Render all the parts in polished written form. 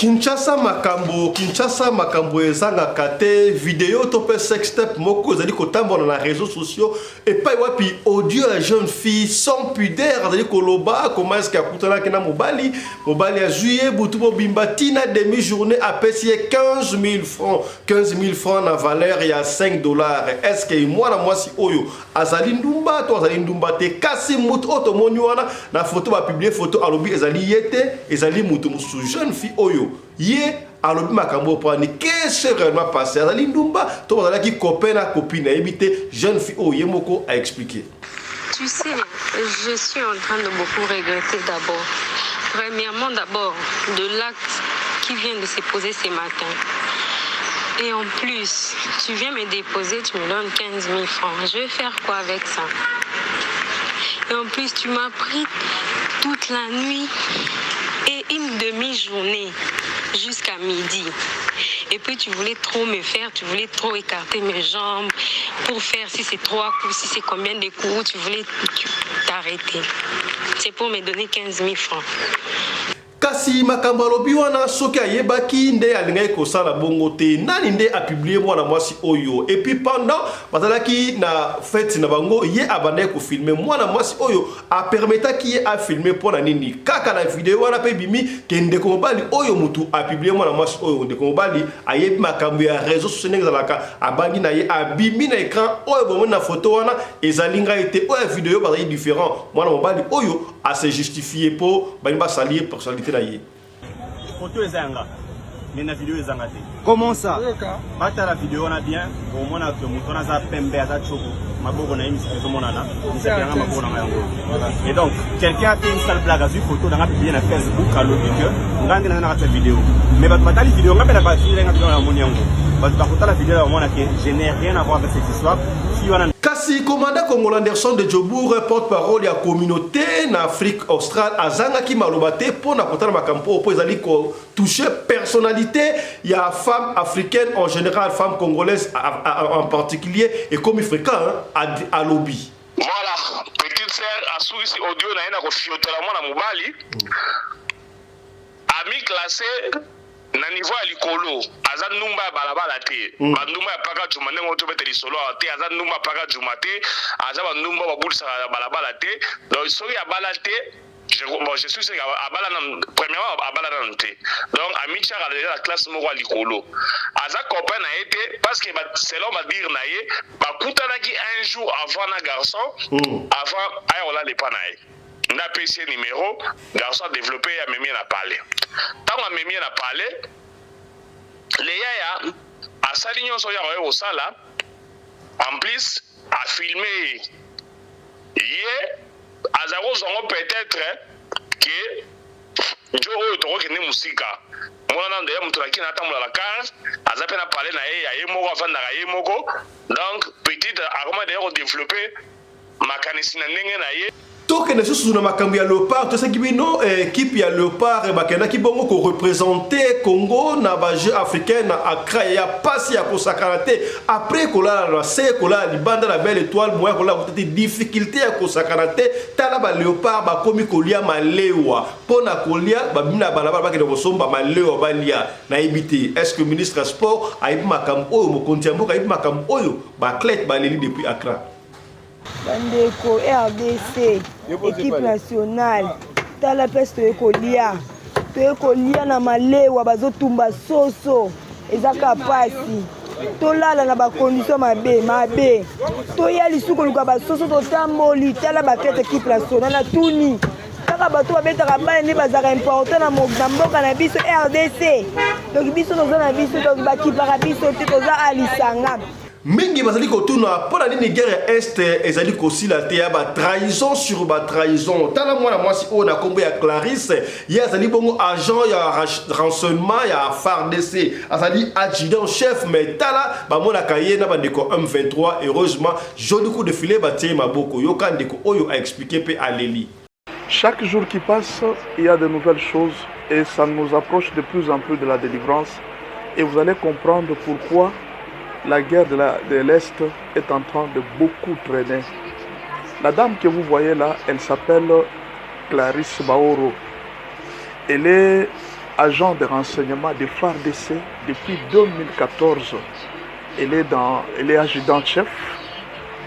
Kinshasa makambo ezanga kate vidéo tope sextape moko zali kotambola na réseaux sociaux et pas wapi audio à jeune fille sans pudeur zali koloba comment est-ce qu'akutana kena mobali a juillet butu bimbati na demi-journée à payer 15 000 francs na valeur ya $5. Est-ce que moi si oyo azali ndumba to azali ndumba te kasi mutu oto moni wana na photo ba publier photo alobi ezali yete ezali mutu musu jeune fille oyo Yé, alobi makambo pour ni qu'est-ce qui réellement passé à Lindumba, toi voilà qui copain à copine à éviter jeune fille oh Yemoko a expliqué. Tu sais, je suis en train de beaucoup regretter d'abord. Premièrement de l'acte qui vient de se poser ce matin. Et en plus, tu viens me déposer, tu me donnes 15 000 francs. Je vais faire quoi avec ça? Et en plus, tu m'as pris toute la nuit et une demi-journée jusqu'à midi. Et puis tu voulais trop me faire, tu voulais trop écarter mes jambes pour faire si c'est 3 coups, si c'est combien de coups, tu voulais t'arrêter. C'est pour me donner 15 000 francs. Kasi makambo alobi wana soki ayebaki nde alingai kosala bongo te nani nde a publié mwana mwasi oyo et puis pendant bazalaki na fête na bango ye abandai ko filmer mwana mwasi oyo a permetaki ye a filmer pona nini kaka na vidéo wana pe bimi ke ndeko mobali oyo mutu a publié mwana mwasi oyo ndeko mobali ayebi makambo ya réseaux sociaux ngezalaka abangi na ye abimi na écran oyo bomo na photo wana ezalinga ete oyo vidéo bazali différent mwana mobali oyo a se justifier pour bani ba salir personnalité. Photo ezanga, mais la vidéo ezanga te. Comment ça? Bata la vidéo on a bien, au moins que mouton a pembe à ta choco, ma bobo na émission de mon ana, et donc quelqu'un a fait une sale blague à une photo dans la publié na Facebook à l'autre que ngandi na cette vidéo. Mais bata la vidéo, on appelle la vidéo dans la moniango. Bata la vidéo on a que je n'ai rien à voir avec cette histoire. Kasi commandant congolais Anderson de Djobour porte-parole de la communauté en Afrique australe azanga ki malobate pour na kotana makampo pour ezali ko toucher personnalité il y a femmes africaines en général femmes congolaises en particulier et comme il fréquent à lobby. Voilà, petite sœur a souri audio na ina ko fiotela mwana mobali ami classé na niveau ya likolo aza numba ya balabala te bandumba ya paka juma ndenge oto bete lisolo te aza numba paka juma te aza bandumba babulisa ya balabala te donc soki ya bala te je suis sûr abala na premièrement abala na te donc amicha ka la classe moko ya likolo aza copain na été parce que selon ma dire na ye bakutanaki un jour avant na garçon avant ayola le panaye na PC numéro garçon développé ya memi na parler tant a memi na parler les yaya a sali nyonso ya au sala en plus a filmé hier azaro zongo peut-être que jo oyo to kende musika mwana ndo ya mutu lakini atamula la carte azape na parler na ye moko afanda ka ye moko donc petite a comment d'ailleurs développer makanisi na ndenge na ye toke ne susu na makambo ya Léopard to saki bino équipe ya Léopard bakenda ki bongo ko représenter Congo na ba jeux africains na Accra ya pasi ya kosakarate après kola na se kola libanda la belle étoile moya kola peut difficulté ya kosakarate tala ba Léopard ba komi kolia malewa pona kolia ba bina balaba ba ke ko somba malewa balia na ibité est-ce que ministre sport a ibi makambo oyo mo kontiambo ka ibi makambo oyo ba clé ba leli depuis Accra. Bandeko RDC, équipe nationale, tala peste toyekolia na malewa bazotumba soso ezaka pasi tolala na bakondition mabe toya lisuko luka basoso totamboli tala bakete équipe nationale na tuni kaka bato babetaka bale nde bazaka important na mboka na biso RDC donc biso toza na biso bakipaka biso te toza alisanga mingi bazali kotuna pona nini guerre est ezali kosila te ya ba trahison sur ba trahison tala mwana mwasi o na kombo ya Clarisse ya azali bongo agent ya renseignement ya FARDC azali adjudant chef mais tala ba mona kaye na bandeko M23 heureusement joli coup de filet batie maboko yoka ndeko oyo a expliqué pe Alélie. Chaque jour qui passe, il y a de nouvelles choses et ça nous approche de plus en plus de la délivrance et vous allez comprendre pourquoi la guerre de l'Est est en train de beaucoup traîner. La dame que vous voyez là, elle s'appelle Clarisse Baoro. Elle est agent de renseignement de FARDC depuis 2014. Elle est adjudante-chef.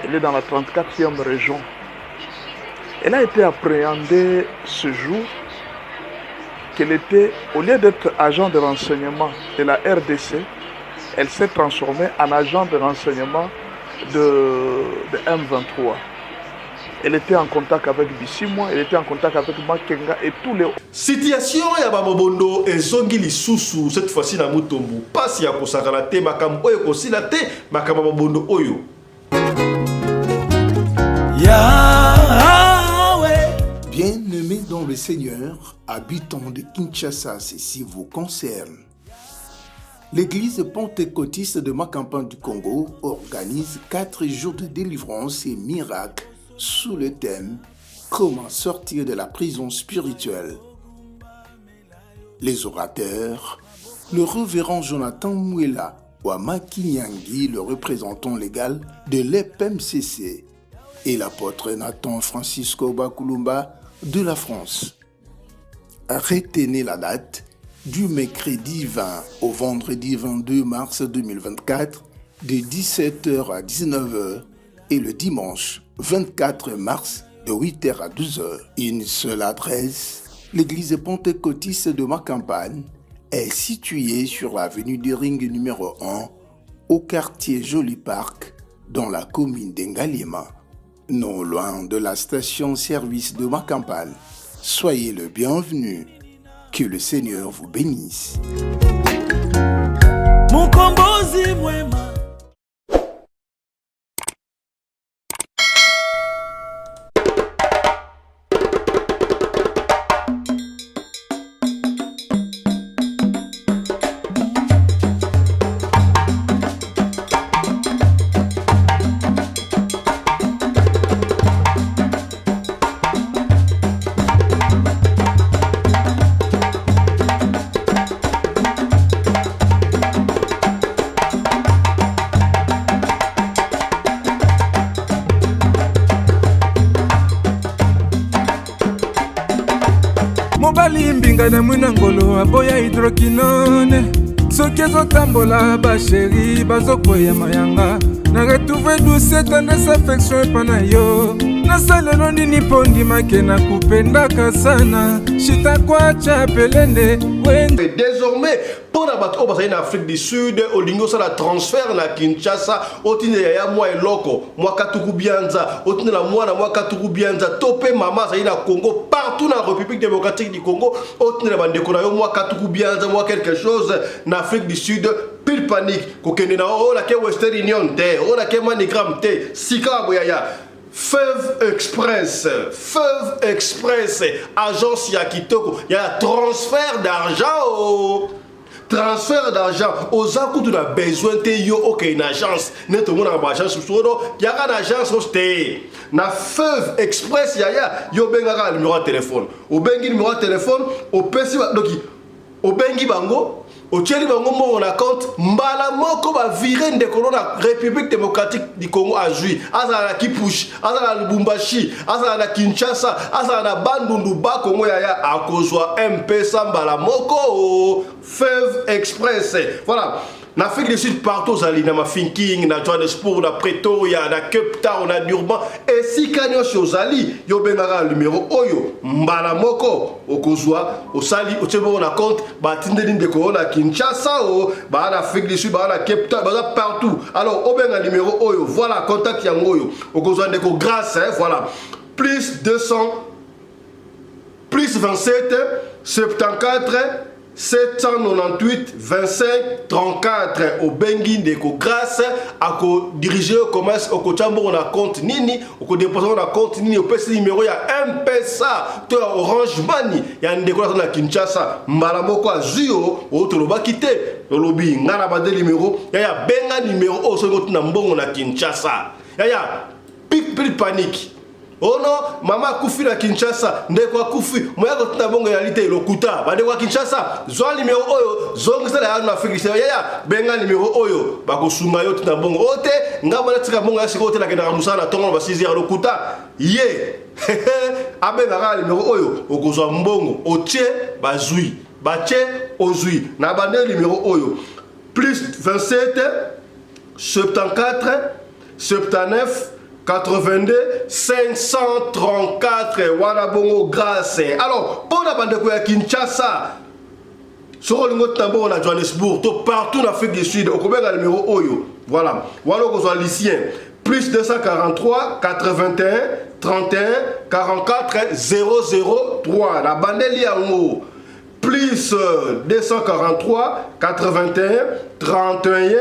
Elle est dans la 34e région. Elle a été appréhendée ce jour qu'elle était, au lieu d'être agent de renseignement de la RDC, elle s'est transformée en agent de renseignement de M23. Elle était en contact avec Bissimwa, elle était en contact avec Makenga et tous les... Situation ya Bamobondo et Zongi Lisusu, cette fois-ci na Mutombo. Pas si ya kosakana te, makambo oyo kosila te, makambo Bamobondo oyo. Bien-aimés dans le Seigneur, habitants de Kinshasa, ceci vous concerne. L'église pentecôtiste de Makampan du Congo organise 4 jours de délivrance et miracles sous le thème « Comment sortir de la prison spirituelle ». Les orateurs, le révérend Jonathan Mouela, Wamaki Nyangi, le représentant légal de l'EPMCC, et l'apôtre Nathan Francisco Bakulumba de la France. Retenez la date du mercredi 20 au vendredi 22 mars 2024 de 17h à 19h et le dimanche 24 mars de 8h à 12h. Une seule adresse, l'église pentecôtiste de Makampan est située sur l'avenue du Ring numéro 1 au quartier Joli Park dans la commune d'Engaliema, non loin de la station-service de Makampan. Soyez le bienvenu. Que le Seigneur vous bénisse. Mon combosi mwema. mobali mbinga na mwina ngolo aboya hydroquinone soki ezotambola basheri bazokoya mayanga na retrouve douce tendresse affection epa na yo nasalelo nini mpo ndimake na kupendaka sana shitakwacha pelende wende. Désormais pour la bateau en Afrique du Sud au lingo ça la transfert na Kinshasa otine ya moi eloko moi katuku bianza otine la moi na moi katuku bianza topé mama ça na Congo partout dans la République démocratique du Congo otine la bande ko moi katuku bianza moi quelque chose en Afrique du Sud pile panique ko kende na o la ke Western Union te o la ke Manigram te sika boyaya Feuve Express, agence Yakitoko, il y a transfert d'argent. Transfert d'argent aux accords de la besoin de yo ok une agence net mon agence sodo y a une agence hosté na Feuve Express ya yo benga le numéro de téléphone au bengi numéro de téléphone au pesi donc au bengi bango au tcheli bango mo na compte mbala moko ba virer ndekolo na République démocratique du Congo azui azala na Kipushi azala na Lubumbashi azala na Kinshasa azala na Bandundu ba Congo ya akozwa M-Pesa mbala moko Feuve Express voilà. En Afrique du Sud, partout, il y a ma Finking, na Johannesburg, na Pretoria, na Cape Town, na Durban. Et si kanyo shozali, yo bengara numéro oyo, mbala moko, okozwa, osali, otebo na compte, ba tindeline de corona Kinshasa, ba en Afrique du Sud, ba na Cape Town, ba partout. Alors, obenga numéro oyo, voilà, contact yango oyo, okozwa ndeko grâce, voilà. Plus 200, plus 27, 74, 798 25 34 au Bengi Ndeko grâce à diriger au commerce au Kochambo on a compte nini au déposer on a compte nini au PC numéro il y a M-Pesa to Orange Money il y a Ndeko na Kinshasa mbala moko azuyo au toloba kité lobby ngana ba de numéro il y a benga numéro au so na mbongo na Kinshasa il y a pic panique. Oh non, maman kufi na Kinshasa, ndeko kufi, moya ko tuna bongo ya lite lokuta, ba ndeko Kinshasa, zwa numéro oyo, zongo sala ya na Afrique ya benga numéro oyo, ba ko sunga yo tuna bongo ote, ngaba na tika bongo ya siko te la kenda musala tongo ba 6 heures lokuta. Ye. Abenga numéro oyo, okozwa mbongo, otie bazui. bache ozui na bande numéro oyo plus 27 74 79 82 534 wana bongo grâce. Alors pour la bande ya Kinshasa sur le mot tambour na Johannesburg to partout en Afrique du Sud au combien le numéro oyo voilà walo ko zo lycéen plus 243 81 31 44 003 la bande liango plus 243 81 31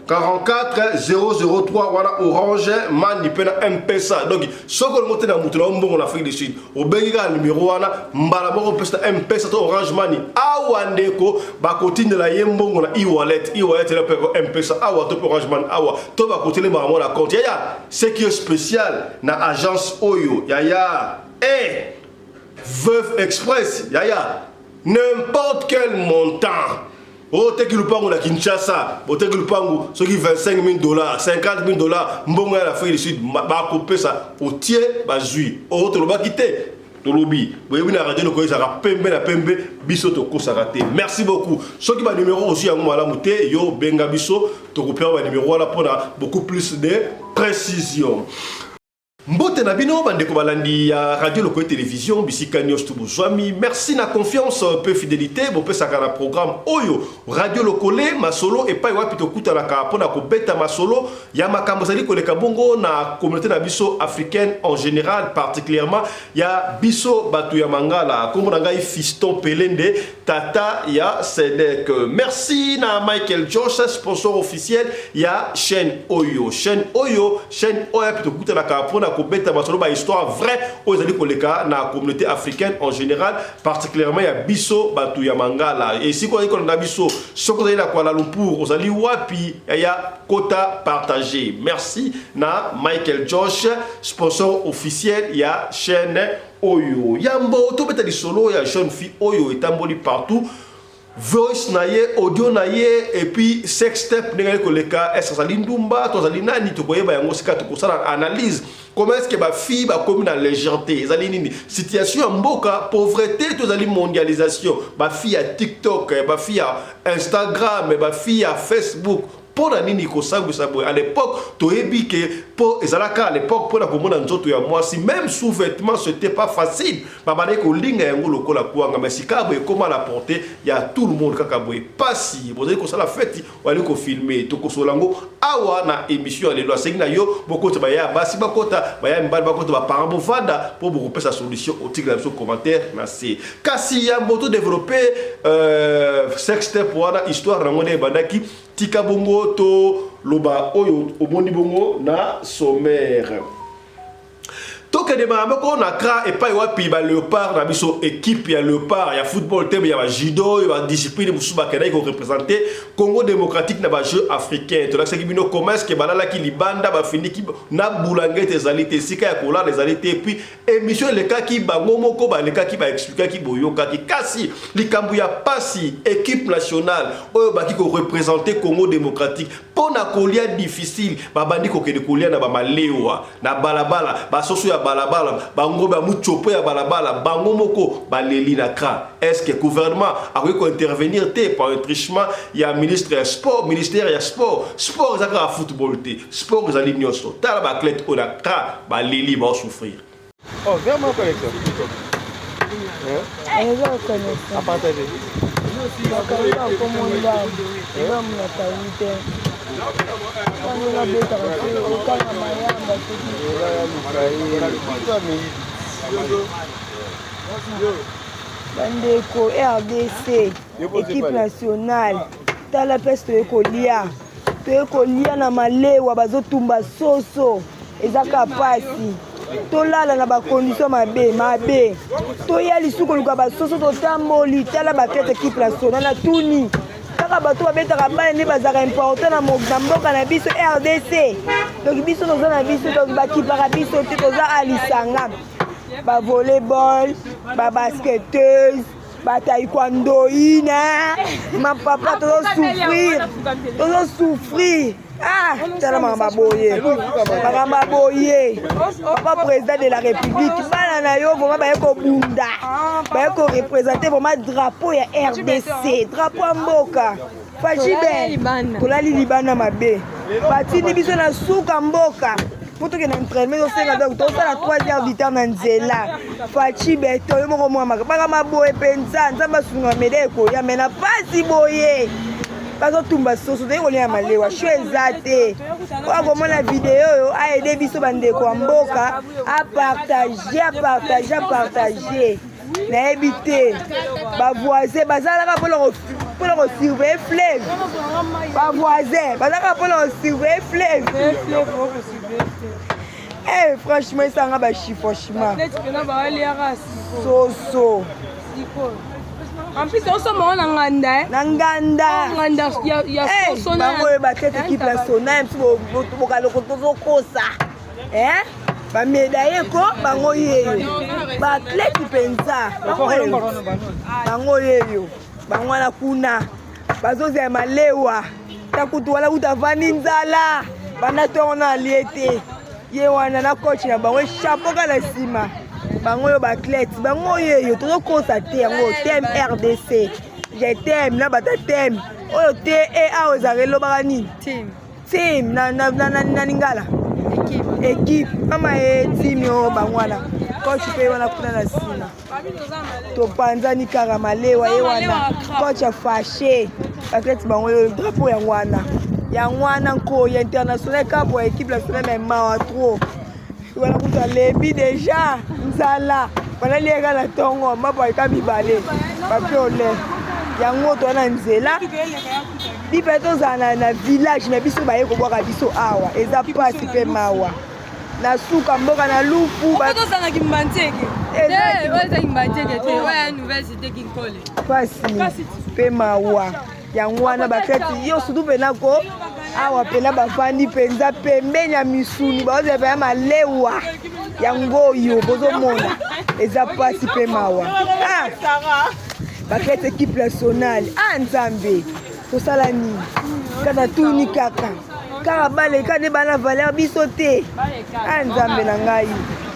44 003 voilà Orange Mani pena M-Pesa donc ce que le monte na mutula mbongo en Afrique du Sud au benga numéro wana mbala moko pesa M-Pesa to Orange Mani awa ndeko ba continue la yembongo na e-wallet la pe M-Pesa awa to Orange Mani awa to ba continue ba na compte ya ce qui est spécial na agence Oyo ya Veuve Express ya n'importe quel montant. Oh, t'es que le pango la Kinshasa, oh, t'es que le pango, ce qui $25 000, $50 000, mbongo ya l'Afrique du Sud, bah couper ça, au tiers, bah zui, oh, tu l'as quitté, tu l'as dit, vous avez la radio, le ça va pembe la pembe, biso to ko ça raté. Merci beaucoup. Ce qui va numéro aussi à moi la mouté, yo benga biso, tu coupé un numéro là pour beaucoup plus de précision. Mbote na bino bandeko balandi ya radio loko télévision bisika news tubuzwami merci na confiance peu fidélité bo pesa kana programme oyo radio lokole masolo et pas wapi to kuta na ka pona ko beta masolo ya makambo zali ko leka bongo na communauté na biso africaine en général particulièrement ya biso batu ya mangala comme na ngai fiston pelende tata ya Sedek merci na Michael Josh sponsor officiel ya chaîne oyo to kuta na ka pona ko beta masolo ba histoire vraie aux ali koleka na communauté africaine en général particulièrement ya biso batu ya mangala et si ko na biso soko za ila Kuala Lumpur aux ali wapi ya quota partagé merci na Michael Josh sponsor officiel ya chaîne oyo yambo to beta di solo ya jeune fille oyo etamboli partout voice na ye audio na ye et puis sextape ndenge koleka est-ce ça lindumba to za linani to koyeba yango sika to kosala analyse comment est-ce que ba fille ba comme dans légèreté ezali nini situation mboka pauvreté to zali mondialisation ba fille à TikTok ba fille à Instagram ba fille à Facebook pour la nini ko sangwisa boy à l'époque to ebi que pour ezalaka à l'époque pour la komona nzoto ya moi si même sous-vêtements c'était pas facile babane ko linga yango lokola kuanga mais sika boy comment la porter il y a tout le monde kaka boy pas si vous allez ko sala fête wali ko filmer to ko solango awa na émission les lois segna yo boko to baya basi bakota baya mbali bakota ba parabo vanda pour beaucoup pesa solution au tigre sur commentaire merci kasi ya moto développer sextape wana histoire na ngone bandaki tika bongo to loba oyo omondi bongo na sommaire toke de mamako na kra et pas wapi ba léopard na biso équipe ya léopard ya football thème ya judo ya discipline musuba kenai ko représenter Congo démocratique na ba jeu africain to la seki bino commerce ke balala ki libanda ba finiki na bulangete zalité sika ya kola les zalité puis émission le cas ki bango moko ba le cas ki ba expliquer ki boyoka ki kasi likambu ya pasi équipe nationale oyo ba ki ko représenter Congo démocratique pona kolia difficile ba bandi ko ke de kolia na ba malewa na balabala ba soso ya balabala bango ba muchopo ya balabala bango moko baleli na kra est-ce que gouvernement a ko intervenir te par un trichement ya ministre ya sport ministère ya sport za football te sport za l'union so tala ba athlète on a kra baleli ba souffrir oh vraiment correct à partager bandeko RDC équipe nationale tala peste toyekolia na malewa bazotumba soso ezaka pasi tolala na bakondition mabe toya lisuku luka basoso totamboli tala bakete équipe nationale na tuni kaka bato babetaka bale nde bazaka important na mboka na biso RDC donc biso toza na biso bakipaka biso te toza alisanga ba volleyball ba basketteuse Taekwondo, ma papa, toujours souffrir. Ah, tellement maboye. Papa président de la République, banana yo vraiment ba ko bunda. Ba ko représenter vraiment drapeau ya RDC, drapeau mboka. Fajibe, kolali libana mabe. Batini biso na suka mboka. Pour que l'entraînement aussi la 3e victoire na nzela. Fajibe to yo moko mwa banga maboye penza, nzamba sunga medeko ya mena pasi boye. Bazotumba soso de kolia malewa chouezate kwa komona vidéo yo a aider biso bandeko ya mboka à partager na éviter ba voisin bazalaka pour surveiller fleuve ba voisin bazalaka pour surveiller fleuve franchement ça nga ba chiffrement soso en plus, on se met en Nganda. Nganda. Il y a son nom. Équipe nationale, ba médaille ko bango yeyo ba athlète penza bango yeyo bango na kuna bazoza malewa takutu wala utavani nzala bana tona liete ye wana na coach na bango chapeau kana sima bango yo ba athlète bango yeyo to kosa te yango thème RDC je t'aime na bata thème oyo te a ozarelo bagani team na ningala équipe mama team yo bangwana coach pe wana kuna na sina to panzani kaka malewa ye wana coach a fâché athlète bango yo drapeau ya ngwana nko ya international cap pour équipe nationale mais ma trop wana kuta lebi déjà nzala wana lieka na tongo mapa ikabibale bapiole yango to na nzela bipe tozala na village na biso baye kobwaka biso awa eza pasi mpe mawa na suka mboka na lupu tozala kimbanteke pasi mpe mawa yango wana baketi yo sutu penako awa pena bafandi penza pembeni ya misuni baoza pena malewa yango oyo bozomona eza pasi mpe mawa baketi équipe nationale nzambe tosala nini kaka tuni kaka bale kade bana valeur biso te nzambe na ngai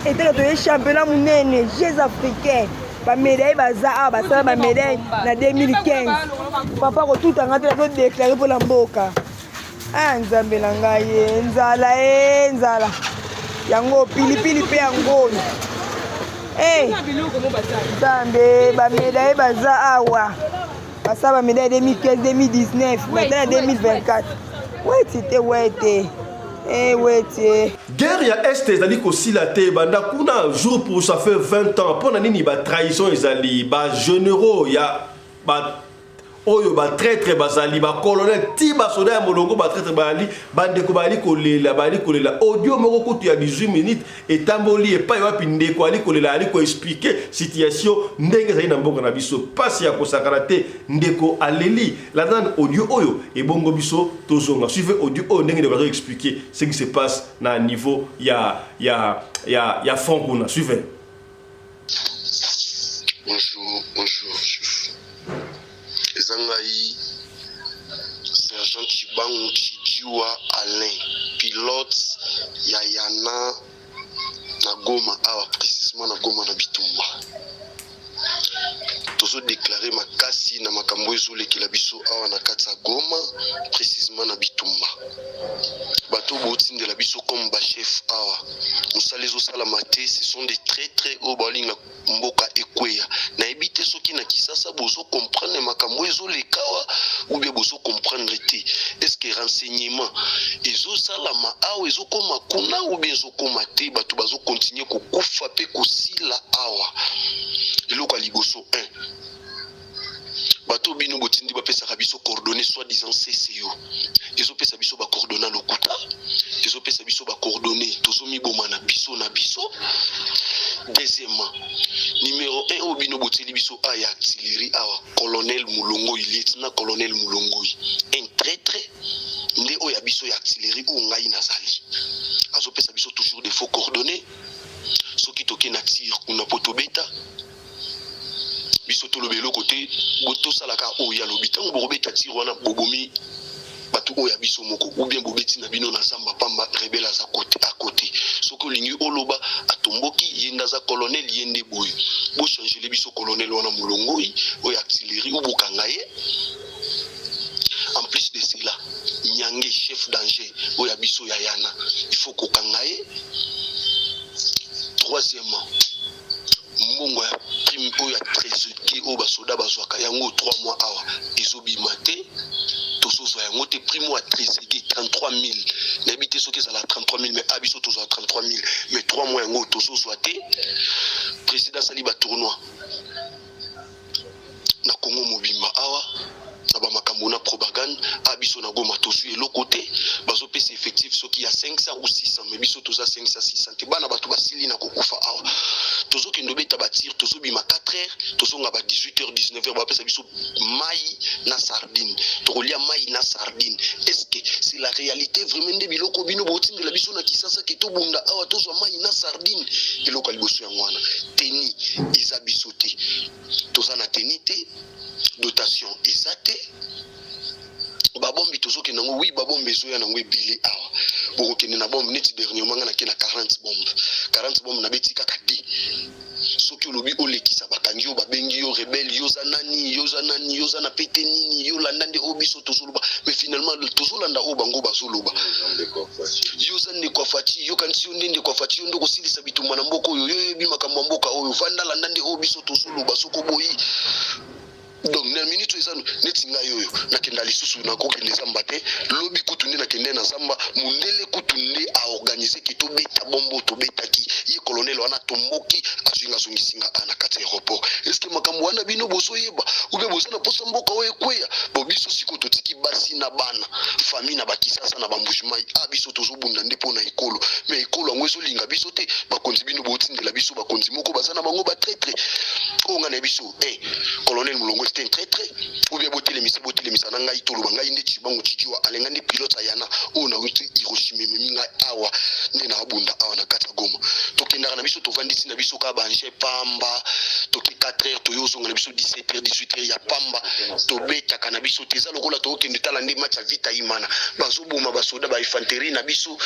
eteke toye championnat monene jeux africains bamédaille baza awa basala bamédaille na 2015 papa kotutanga te azodéclare mpo na mboka nzambe na ngai nzala yango pilipili mpe yangoyo nzambe bamédaille baza awa basala bamédaille 2015 2019 maintenant 2024 wete guerre ya este ezali kosila te banda kuna jour pour ça fait 20 ans mpona nini batrahison ezali bagénéraux ya oyo batraître bazali bacolonel ti basoda ya molongo batraître bazali bandeko bali kolela audio moko kutu ya 18 minutes etamboli epai wapi ndeko ali kolela ali koexplike situation ndenge ezali na mboka na biso pasi ya kosakana te ndeko aleli latana audio oyo ebongo biso tozonga suivez audio oyo ndenge ndeko azoexplike ce qui se passe na niveau ya fond kuna suivez. Bonjour chef. Ezangai Sergent Chibangu Chijiwa Alain, pilote ya Yana na Goma awa précisément na Goma na Bitumba. Tozo déclaré makasi na makambo ezolekela biso awa na kati ya Goma précisément na Bitumba. Bato botinde la biso comme ba chef awa. Musala ezosala mate, ce sont des très hauts balinga mboka ekweya. Na ebite soki na kisasa bozo comprendre makambo ezolekawa ou bien bozo comprendre te. Est-ce que renseignement ezosala ma awa ezokoma kuna ou bien ezokoma te bato bazo continuer ko kufa pe kosila awa. Eloko liboso 1. Bato bino botindi bapesa biso coordonnées soi-disant CCO. Ezopesa biso ba coordonnées lokuta. Ezopesa biso ba coordonnées tozomi boma na biso. Deuxièmement, numéro 1 obino botili biso aya artillerie awa colonel Mulongo, lieutenant colonel Mulongo. Un traître nde oya biso ya artillerie ou ngai nazali. Azopesa biso toujours des faux coordonnées. Soki toke na tir kuna potobeta biso to lobelo côté boto salaka o ya lobitango bobeta tirwana bobomi batu oya biso moko ou bien bobeti na bino na zamba pamba rebela za côté à côté soko lingi oloba atomboki yenda za colonel yende boy bo changer le biso colonel wana mulongoi oya artillerie ou bokangaye. En plus de cela, Nyange chef danger oya biso ya yana il faut kokangaye. Troisièmement, mbongo ya prime oya trésorier o basoda bazwaka yango 3 mois awa ezobimate tozozo yango te prime oya trésorier 33 000 n'habite soki ezala 33 000 mais abiso tozoa 33 000 mais 3 mois yango tozozwa te. Président sali ba tournoi na Congo mobimba awa na ba makambo na propagande abiso na goma tozu eloko te bazo pesa effectif soki ya 500 ou 600 mais biso toza 500 600 te bana bato basili na kokufa awa tozo kendo beta batir tozo bima 4 heures tozo nga ba 18h 19h ba pesa biso mai na sardine tokolia mai na sardine. Est-ce que c'est la réalité vraiment de biloko bino botinde la biso na kisasa ke to bunda awa tozo mai na sardine eloko liboso yangwana teni eza biso te toza na teni te dotation ezate babombi tozoke nango oui babombe ezoya nango ebele awa bokokende na bombe neti dernièrement nga nake na 40 bombe na beti kaka de soki olobi olekisa bakangi yo babengi yo rebelle yoza nani yoza na pete nini yolanda nde oyo biso tozoloba mais finalement tozolanda oyo bango bazoloba yoza ndeko afati yokanisi yo nde ndeko afati yo nde kosilisa bitumba na mboka oyo yo yebi makambo ya mboka oyo vandalanda nde oyo biso tozoloba soko boyi. Donc na minute ezano neti nga yoyo nakenda lisusu na kokende zamba te lobi kutunde nakende na zamba mundele kutunde a organiser kito beta bombo to betaki ye colonel wana tomboki azinga zongisinga ana kati aéroport. Est-ce que makambo wana bino boso yeba ube boso na posa mboka oyo kweya bo biso siko totiki basi na bana famille na bakisasa na bambujimai biso tozobunda nde pona ekolo mais ekolo ngwezo linga biso te bakonzi bino botindela biso bakonzi moko bazana bango ba traître onga na biso colonel mulongo un traître ou bien botter les missiles na ngai tolo bangai ndeti bango chikiwa alenga ndi pilote yana ona wuti Hiroshima minga awa ndena abunda awa na kata Goma tokenda na biso tovandisi na biso ka banje pamba toki 4 heures toyozo na biso 17 heures 18 heures ya pamba tobeta kana biso teza lokola tokende tala ndi match vita imana bazoboma basoda ba infanterie na biso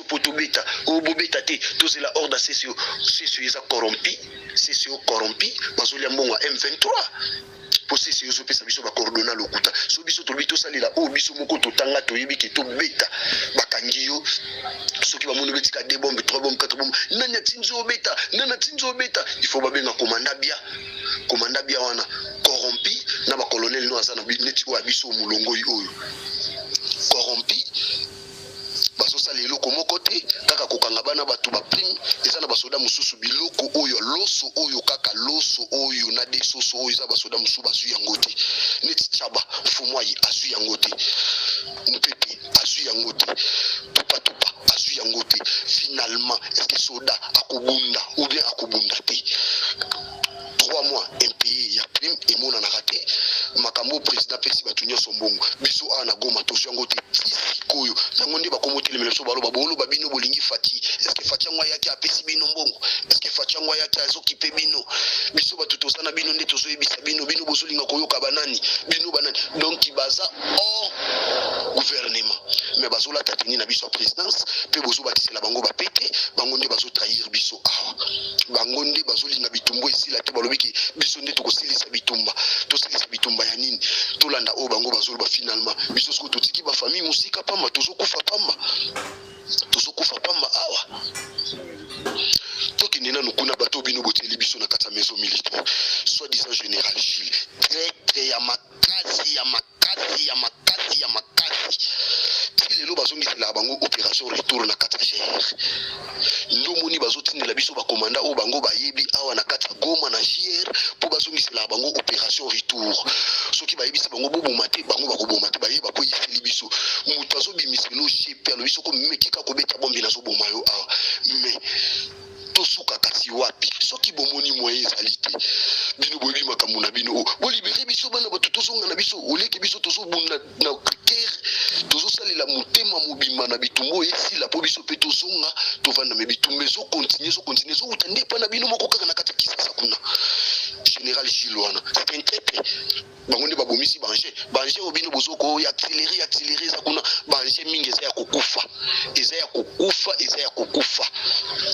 poto beta o bobeta te tozela ordre CCO eza corrompi bazolia mbongo M23 posi si yozo pesa biso ba coordonna lokuta so biso to bito salila o biso moko to tanga to yebi ke to beta bakangi yo soki ba mono betika 2 bombes 3 bombes 4 bombes nana tinzo beta il faut ba benga commanda bia wana corrompi na ba colonel no azana bineti o biso mulongo oyo corrompi baso sala eloko moko te kaka kokanga bana bato ba prime eza na basoda mususu biloko oyo loso oyo kaka loso oyo na de soso oyo za basoda mususu basu yango te neti chaba fumwai asu yango te mpepe asu yango te tupa asu yango te. Finalement est-ce que soda akobunda ou bien akobunda te 3 mois impayé ya prime et mona na raté makambo président pesi batunyo sombongo biso ana Goma to yango te koyo yango ndi bakomotele meleso baloba bolo babino bolingi fati est-ce que fati ngwa yake apesi bino mbongo est-ce que fati ngwa yake azokipe bino biso batuto sana bino nde tozo yebisa bino bozolinga koyoka banani donc baza gouvernement mais bazola tatini na biso présidence pe bozo batisela bango bapete bango nde bazo trahir biso awa bango nde bazolinga bitumbo esila te balobiki biso nde tokosilisa bitumba ya nini tolanda o bango bazoloba finalement biso siko totiki ba famille musika pamba tozokufa pamba awa tokende nanu kuna bato bino boteli biso na kata maison militaire soit disant général Gilles très ya makasi lelo bazongisela bango opération retour na kata GR ndomoni bazotindela biso bakomanda o bango bayebi awa na kata Goma na GR po bazongisela bango opération retour soki bayebisa bango boboma te bango bakoboma te bayeba po yiseli biso mutu azobimiselo chepe alo biso ko mekika kobeta bombi na zoboma yo awa mais tosuka kasi wapi soki bomoni moyen ezali te bino boyebi makambo na bino bolibere biso bana bato tozonga na biso oleki biso tozobunda na critère tozosalela motema mobimba na bitumba esila po biso mpe tozonga tovanda me bitumba ezokontinue ezouta nde epa na bino moko kaka na kati ya Kisasa kuna général Gilles wana c'est un traître bango nde babomisi banger oyo bino bozoko accéléré eza kuna banger mingi eza ya kokufa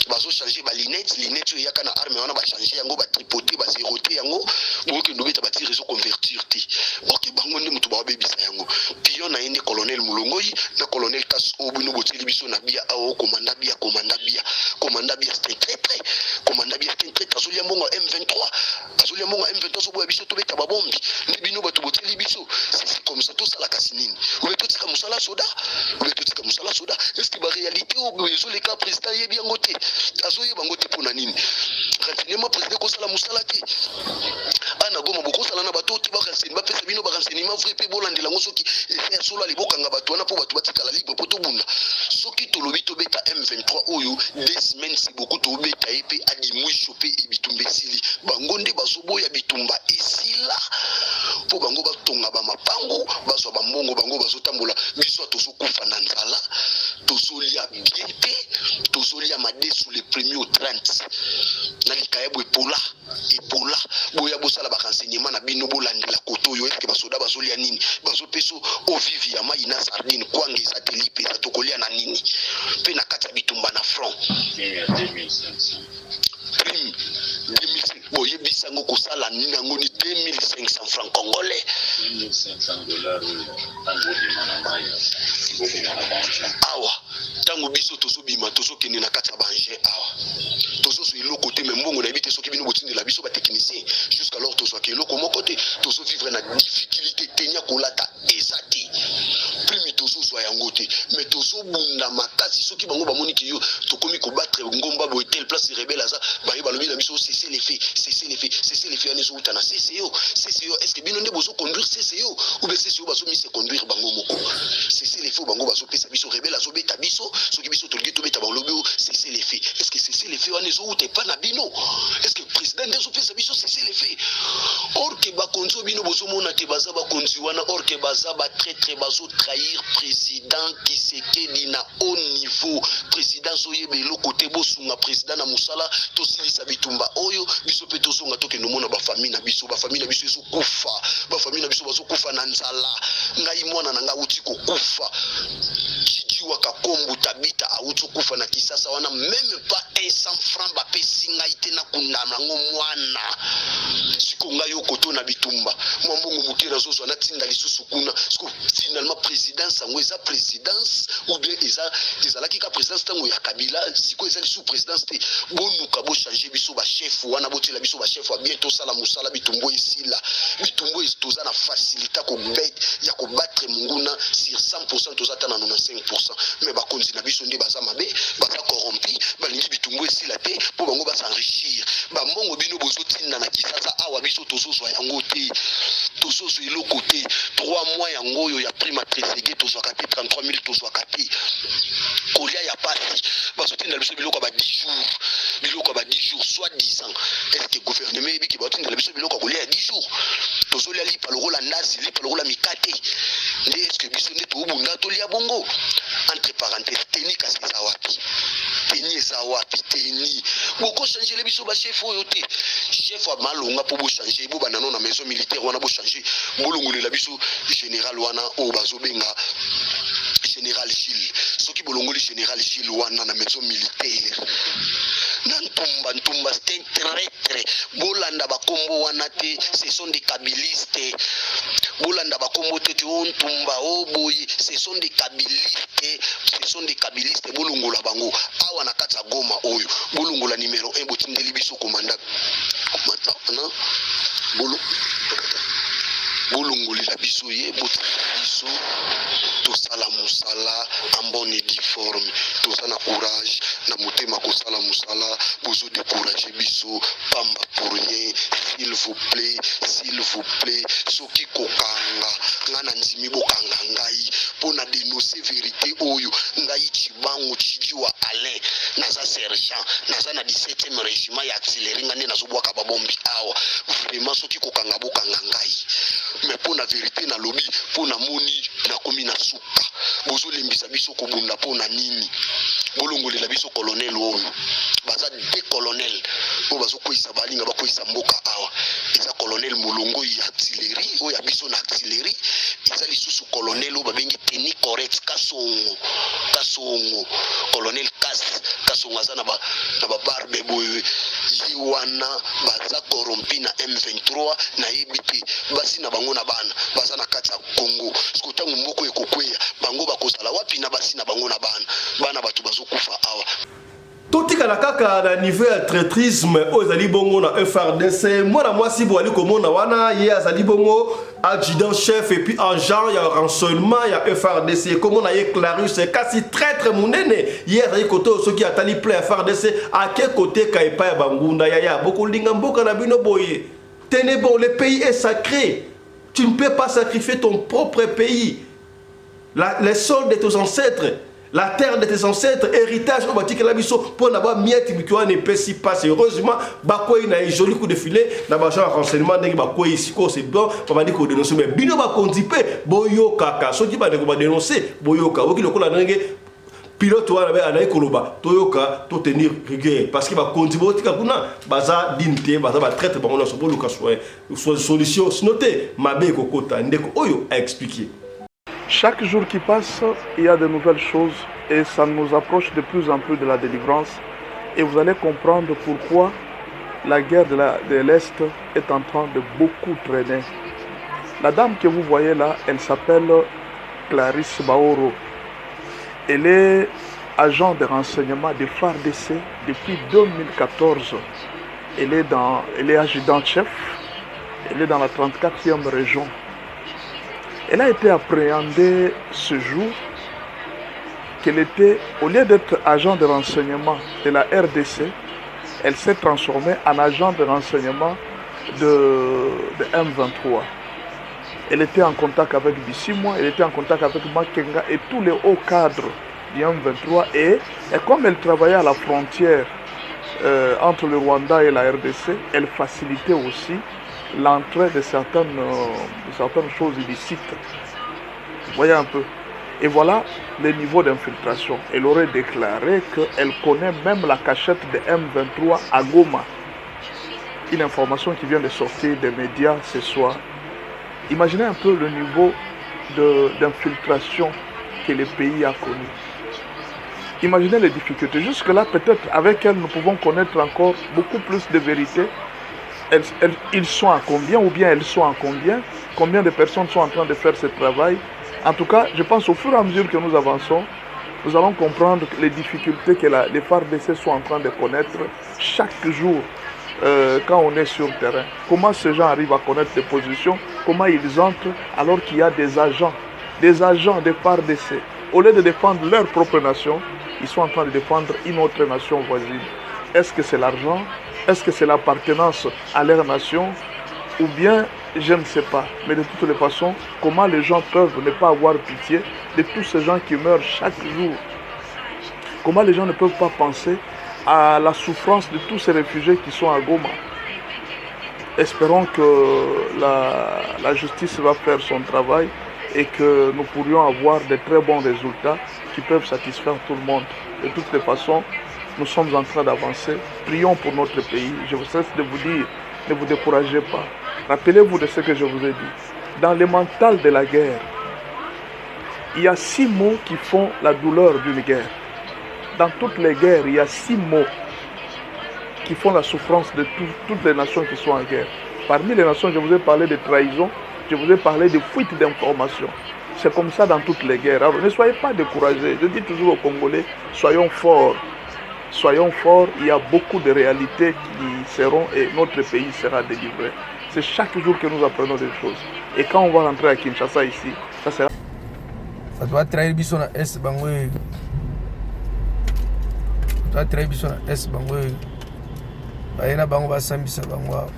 bazochange balinete oyo eyaka na arme wana bachange yango batripote bazerote yango boyokende obeta batire ezoconvertir te ok bango nde moto babebisa yango pion na ye nde colonel Mulongoi na colonel Kas oyo bino botieli biso na bia awo komanda bia c'est un traître azolia mbongo M23 soboya biso tobeta babombi nde bino bato botieli biso c'est comme ça tosala kasi nini obe totika mosala soda est-ce que baréalité oyo ezoleka président yebi yango te azoyeba yango te mpona nini renseignement président kosala mosala te ana goma bokosala na bato te barenseignement bapesa bino barenseignement vrai mpe bolandela yango soki efe ya solo alebokanga bato wana mpo bato batikala libre mpo tobunda soki tolobi tobeta M23 oyo 2 semaines c'est beaucoup tobeta ye mpe adimwisho mpe bitumba esili bango nde bazoboya bitumba esila mpo bango batonga bamapango bazwa bambongo bango bazotambola biso tozokufa na nzala tozolia bien te tozolia madesu le premier au 30 na likayabo epola boya bosala barenseignement na bino bolandela koto oyo eske basoda bazolia nini bazopeso ovivi ya mai na sardine kwanga eza te lipe eza tokolia na nini mpe na kati ya bitumba na front prime 2005 boyebisa yango kosala nini yango ni 2500 francs congolais awa ntango biso tozobima tozokende na kati ya banger awa tozozwa eloko te me mbongo na yebi te soki bino botindela biso batechnicien jusqu'alors tozwaka eloko moko te tozovivre na difficulté tenya kolata eza te prime tozozwa yango te me tozobunda makasi soki bango bamoniki yo tokomi kobattre ngomba boye tel place rebelle aza baye balobi na biso cesser les faits wana ezouta na CCO est-ce que bino nde bozoconduire CCO ou bien CCO bazomise conduire bango moko cesser les faits bango bazopesa biso rebelle azobeta biso soki biso tolingi tobeta balobi o cesser les faits est-ce que cesser les faits wana ezouta epa na bino est-ce que président nde azopesa biso cesser les faits or ke bakonzi oyo bino bozomona te baza bakonzi wana or ke baza batraître bazotrahir président Tshisekedi na haut niveau président zoyeba eloko te bosunga président na mosala tosilisa bitumba oyo biso mpe tozonga tokende omona bafamille na biso ezokufa bafamille na biso bazokufa na nzala ngai mwana na ngai auti kokufa kijiwa kakombo tabita auti kokufa na Kisasa wana même pas 100 francs bapesi ngai te nakunda nango mwana siko ngai okoto na bitumba mwa mbongo moke nazozwa natinda lisusu kuna siko finalement présidence yango eza présidence ou bien ezalaki ka présidence ntango ya Kabila siko ezali sous présidence te bonuka bochange biso bachef wana botela biso bachef wa bientôt sala mosala bitumbo esila bitumbo toza na facilité ya kobattre munguna sur 100% toza ta na 95% mais bakonzi na biso nde baza mabe baza corrompi balingi bitumbo esila te po bango basenrichir bambongo bino bozotinda na Kisasa awa biso tozozwa yango te tozozwa eloko te 3 mois yango oyo ya prima tresege tozwaka te 33 000 tozwaka te kolia ya pasi bazotinda biso biloko ba 10 jours soit 10 ans est-ce que gouvernement ebiki bazotinda biso biloko kolia ya 10 jours tozolia lipa lokola ndazi lipa lokola mikate nde est-ce que biso nde tobunda tolia bongo entre parenthèses teni kasi eza wapi teni boko changer le biso ba chef oyo te chef wa malonga po bo changer bo banano na maison militaire wana bo changer bolongolela biso général wana o bazobenga général Gilles soki bolongoli général Gilles wana na maison militaire na ntumba c'est un traître bolanda bakombo wana te ce sont des kabilistes bolanda bakombo te on ntumba o boye ce sont des kabilistes bolongola bango awa na kati ya Goma oyo bolongola numéro 1 botindeli biso commandant na bolongolela biso ye botindeli biso tosala musala en bonne et due forme. Tout ça na courage, na motema kosala musala, bozo décourager biso, pamba pour rien, s'il vous plaît, soki kokanga, ngana nzimi bokanga ngai, pona dénoncer vérité oyo, ngai chibango chidiwa Alain, naza sergent, naza na 17e régiment ya artillerie ngane nazo bwaka babombi awa, vraiment soki kokanga bokanga ngai. Mais pona vérité na lobi, pona moni na komi na suka, bozo lembisa biso kobunda pona nini, bolongolela biso colonel oyo, baza de colonel, oyo bazo koisa balinga bakoisa mboka awa, eza colonel mulongo ya artillerie, oyo biso na artillerie, eza lisusu colonel oyo babengi tenue correct kasongo, colonel kasongo aza na ba barbe boye, yiwana baza corrompi na M23 na EBP, basi na bango na bana, baza na kati ya Congo, skotangu mboko ekokweya, bango bakozala wapi na basi na bango na bana batu bazo kufa awa. Totika na kaka na niveau ya traîtrisme ozali bongo na FRDC, moi na mwasi bo ali komona wana ye azali bongo adjudant chef et puis agent ya renseignement ya FRDC, komona ye Clarus kasi traître munene ye azali koto soki atali plein FRDC à quel côté ka epa ya bangunda ya boko linga mboka na bino boye. Tenez bon, le pays est sacré, tu ne peux pas sacrifier ton propre pays, les sols de tes ancêtres, la terre de tes ancêtres, héritage au bâti que la biso pour n'avoir miette bikuan et pessi passe. Heureusement, bakoi na joli coup de filet, na bacha renseignement n'est bakoi ici c'est bon, on va dire qu'on dénonce mais bino ba kondipe boyo kaka, so qui ba dénoncer boyo ka, oki lokola nenge pilote wana anayi koloba toyoka to tenir rigueur parce que ba kondibo tika kuna baza dignité baza ba traite bango na so boluka soit solution noté mabe kokota ndeko oyo a expliquer. Chaque jour qui passe, il y a de nouvelles choses et ça nous approche de plus en plus de la délivrance. Et vous allez comprendre pourquoi la guerre de l'Est est en train de beaucoup traîner. La dame que vous voyez là, elle s'appelle Clarisse Baoro. Elle est agent de renseignement de FARDC depuis 2014. Elle est adjudant-chef. Elle est dans la 34e région. Elle a été appréhendée ce jour qu'elle était, au lieu d'être agent de renseignement de la RDC, elle s'est transformée en agent de renseignement de M23. Elle était en contact avec Bissimo, elle était en contact avec Makenga et tous les hauts cadres du M23. Et comme elle travaillait à la frontière entre le Rwanda et la RDC, elle facilitait aussi l'entrée de certaines choses illicites. Vous voyez un peu. Et voilà le niveau d'infiltration. Elle aurait déclaré qu'elle connaît même la cachette de M23 à Goma. Une information qui vient de sortir des médias ce soir. Imaginez un peu le niveau d'infiltration que le pays a connu. Imaginez les difficultés. Jusque-là, peut-être avec elle, nous pouvons connaître encore beaucoup plus de vérité. Ils sont à combien ou bien elles sont à combien? Combien de personnes sont en train de faire ce travail? En tout cas, je pense au fur et à mesure que nous avançons, nous allons comprendre les difficultés que les FARDC sont en train de connaître chaque jour quand on est sur le terrain. Comment ces gens arrivent à connaître les positions? Comment ils entrent alors qu'il y a des agents des FARDC. Au lieu de défendre leur propre nation, ils sont en train de défendre une autre nation voisine. Est-ce que c'est l'argent? Est-ce que c'est l'appartenance à leur nation? Ou bien, je ne sais pas. Mais de toutes les façons, comment les gens peuvent ne pas avoir pitié de tous ces gens qui meurent chaque jour? Comment les gens ne peuvent pas penser à la souffrance de tous ces réfugiés qui sont à Goma? Espérons que la justice va faire son travail et que nous pourrions avoir de très bons résultats qui peuvent satisfaire tout le monde. De toutes les façons, nous sommes en train d'avancer. Prions pour notre pays. Je vous cesse de vous dire, ne vous découragez pas. Rappelez-vous de ce que je vous ai dit. Dans le mental de la guerre, il y a 6 mots qui font la douleur d'une guerre. Dans toutes les guerres, il y a 6 mots qui font la souffrance de toutes les nations qui sont en guerre. Parmi les nations, je vous ai parlé de trahison, je vous ai parlé de fuite d'informations. C'est comme ça dans toutes les guerres. Alors ne soyez pas découragés. Je dis toujours aux Congolais, soyons forts. Soyons forts, il y a beaucoup de réalités qui seront et notre pays sera délivré. C'est chaque jour que nous apprenons des choses. Et quand on va rentrer à Kinshasa ici, ça sera... bato batrahir biso na est bango oyo bato batrahir biso na est bango oyo baye na bango basambisa bango awa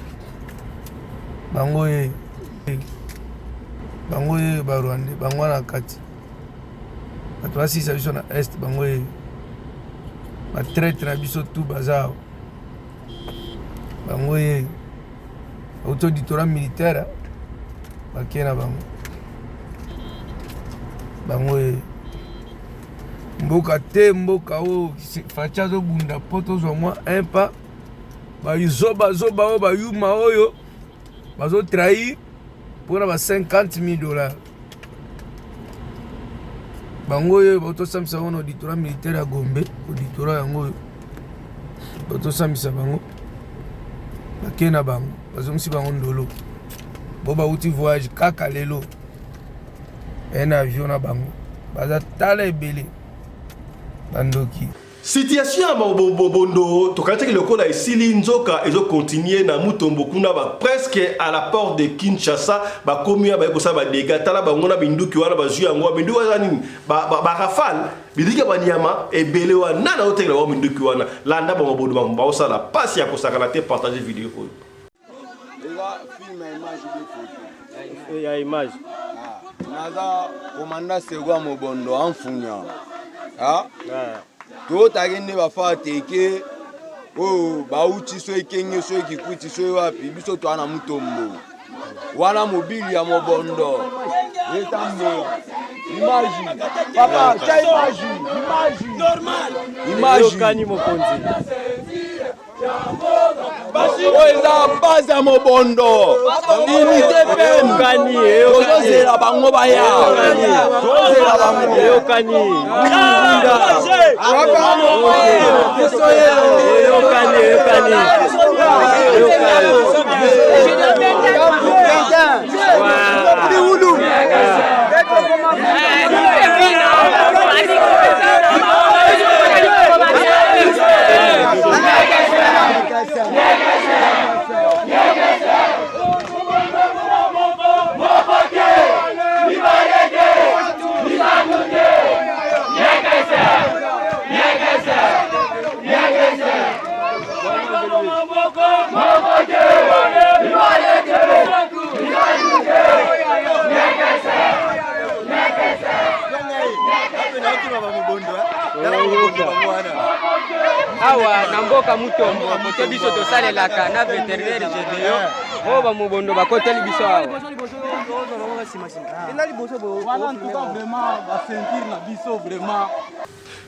bango oyo barwande bango wana kati bato basisa biso na est bango oyo batraite na biso tu baza awa bango oyo auto auditorat militaire bakee na bango oyo mboka te mboka oyo faci azobunda mpo tozwa mwa impa bazoba oyo bayuma oyo bazotrahir mpona ba $50,000 bango oyo bautosambisa bango na auditorat militaire ya Gombe auditorat yango oyo bautosambisa bango bakee na bango bazongisi bango ndolo bo bauti voyage kaka lelo na avion na bango baza tala ebele bandoki situation ya Bondo tokataki lokola esili nzoka ezo continuer na Mutombo kuna ba presque à la porte de Kinshasa ba komia ba ekosa ba dégâts tala bango na binduki wana ba zui yango binduki wana nini ba rafale bidika ba nyama ebele wana na otekela wa binduki wana landa ba Bondo ba osala passe ya kosakana te partager vidéo oyo film image de photo ya image naza commandant Segwa Mobondo amfunya totaki nde bafaa teke oyo bauti so ekenge so ekikuti so wapi biso twana Mutombo wana mobili ya Mobondo etambola image papa cha image okani mokonzi oza base ya Mobondo unité pene ozozela bango baya ozozela bango eyokani awa na mboka Mutombo kote biso tosalelaka na vétérinaire GDO oyo bamobondo bakoteli biso awa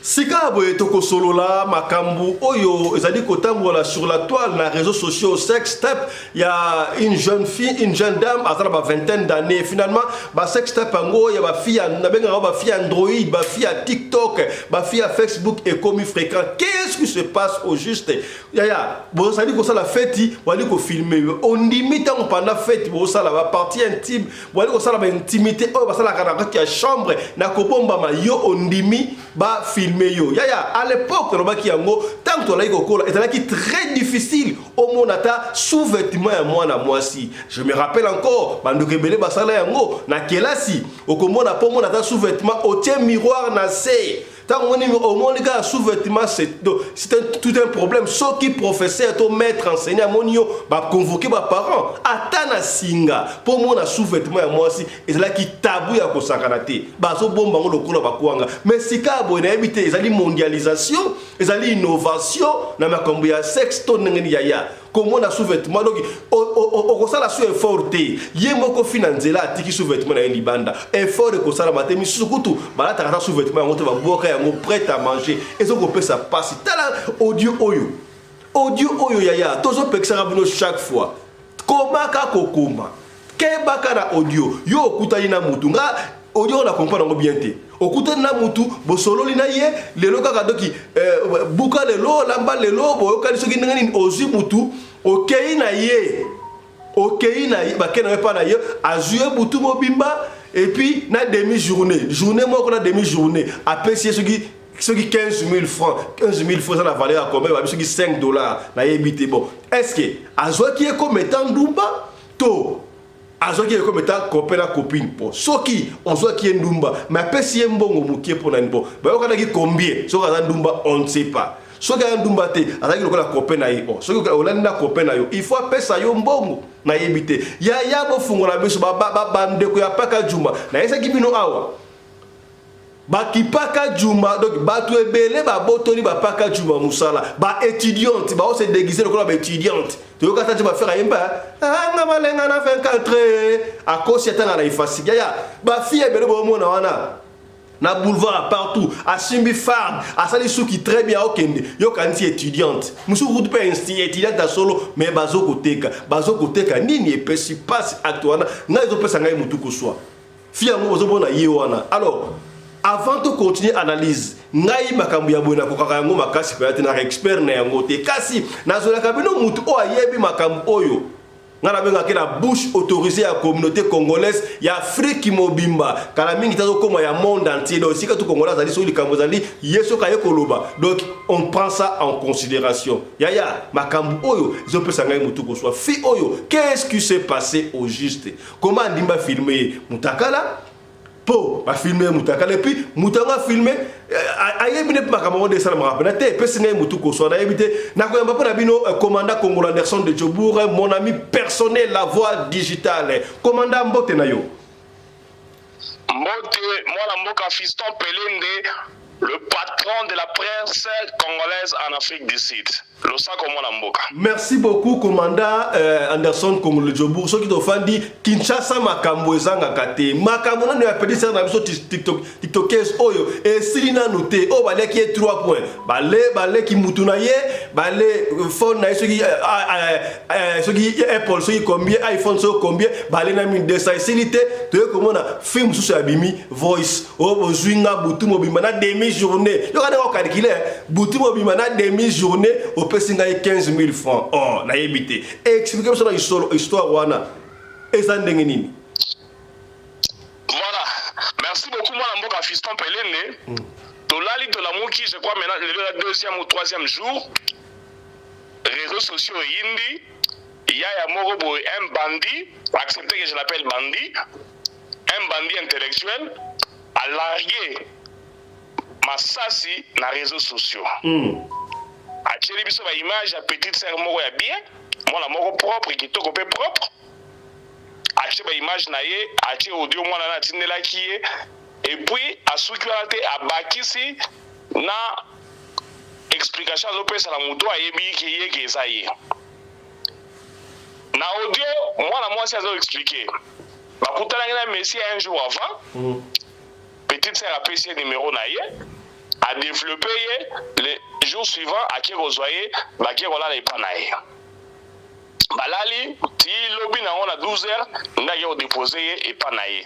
sika boye tokosolola makambu oyo ezali kotambola sur la toile na réseaux sociaux sex step ya une jeune fille une jeune dame azala ba vingtaine d'années finalement ba sex step ango ya ba fille na benga ba fille Android ba fille TikTok ba fille Facebook et comme fréquent qu'est-ce qui se passe au juste ya bon ça dit que ça la fête wali ko filmer on limite on pendant fête bon ça la partie intime wali ko ça la intimité oh ba ça la kana ya chambre na ko bomba ma yo on dimi ba filmer yo yaya à l'époque robaki yango tant que la kokola était très difficile au monata sous-vêtement ya mwana mwasi je me rappelle encore bandoke belé basala yango na kelasi okomona po monata sous-vêtement au tien miroir na se tant au monde gars sous-vêtement c'est tout un problème ceux qui professeur to maître enseignant monio ba convoquer ba parents atana singa po mona sous-vêtement ya mwasi ezala ki tabou ya kosakana te bazo bomba ngo lokola bakwanga mais sika boye habité ezali mondialisation ezali innovation na makambo ya sexe to ngeni ya comment na sous-vêtement donc au ça la sous effort te yemoko finanzela atiki sous-vêtement na libanda effort ko sala matemi sukutu balata kata sous-vêtement ngoto ba boka yango prêt à manger ezoko pesa passe tala audio oyo yaya tozo peksa bino chaque fois komaka kokoma kebaka na audio yo okutani na mutu nga audio na comprendre ngo bien te okutani na mutu bosololi na ye lelo kaka doki buka lelo lamba lelo boyokani soki ndenge ozi mutu okei na ye bakena pa na ye azue mutu mobimba et puis na demi-journée moko na demi-journée apesi soki 15 000 francs ça la valeur à combien soki $5 na yebite bon est-ce que azwa qui est comme étant ndumba to azoki eko meta copain na copine po soki onzo ki ndumba mais pesi mbongo mukie po na nbo ba yo kana ki combien soki aza ndumba on ne sait pas soki aza ndumba te azaki lokola copain na yo soki olandi na copain na yo il faut pesa yo mbongo na yebite ya bo fungola biso ba ndeko ya paka juma na esaki bino awa Bakipaka Juma, donc Batou Ebele, Botoni, Bapaka Juma Moussala, ba étudiante, ba se déguiser le club étudiante. Tu veux que tu vas faire un pas? Ah, Namalenga na 24 à cause de la effacie. Ya, ba fille Ebele Bomona wana. Na boulevard partout, à Simbi Fard, à Salissou qui très bien au Kende, yo kanti étudiante. Moussou route pas étudiante à solo, mais bazoko teka, nini et pesi passe actuellement, na iso pesa ngai mutuko soit. Fille à moi, bona yewana. Alors, avant de continuer l'analyse, ngai makambu ya boina kokaka yango makasi pe ate na expert na yango te kasi nazola kabino mutu o ayebi makambu oyo ngana benga ke la bouche autorisée à la communauté congolaise ya Afrique mobimba kala mingi tazo koma ya monde entier donc si ka tout congolais ali so likambo zali yeso ka yekoloba donc on prend ça en considération ya makambu oyo zo pesa ngai mutu ko soit fi oyo qu'est-ce qui s'est passé au juste comment ndimba filmer mutakala po ba filmer mutakala et puis mutanga filmer ayebine makambo de salama rapena te pesi ngai mutu ko so na yebite na ko yamba pona bino commandant Congolais Anderson de Djobour mon ami personnel la voix digitale commandant mbote na yo mbote mwana mboka Fiston Pelende le patron de la presse congolaise en Afrique du Sud. Merci beaucoup, commandant Anderson Congolais Djobour. Ce qui t'a fait Kinshasa makambo ezanga kate. Makambo na ne appelé ça na biso TikTokers oyo. Et Silina noté o balé qui est 3 points. Balé qui mutuna ye, balé phone na ce qui Apple ce qui combien iPhone ce combien, balé na 1200 silité. Tu comment na film sous abimi voice. O zwinga butu mobima na demi-journée. Yo kana ko calculer butu mobima na demi-journée. Pesinga 15 000 francs. Oh, na yebite. Expliquez-moi sur l'histoire wana. Ezandenge nini? Voilà. Merci beaucoup moi mboka Fiston Pelende. Tolali tolamuki je crois maintenant le deuxième ou troisième jour. Réseaux sociaux yindi. Il y a Morobo un bandit, acceptez que je l'appelle bandit. Un bandit intellectuel a largué Massassi na réseaux sociaux. Acheli biso ba image ya petite sœur moko ya bien, mwana moko propre kitoko pe propre. Acheli ba image na ye, acheli audio mwana na tindela ki ye et puis asuki wana te abakisi na explication zo pesa la muto ayebi ki ye ke eza ye. Na audio mwana mwasi azo expliquer. Bakutana na Messi un jour avant. Petite sœur a payé numéro na ye. A développé les jours suivants à qui rejoignez bah qui rola les panaï balali ti lobby na on a 12h n'a yo déposé et panaï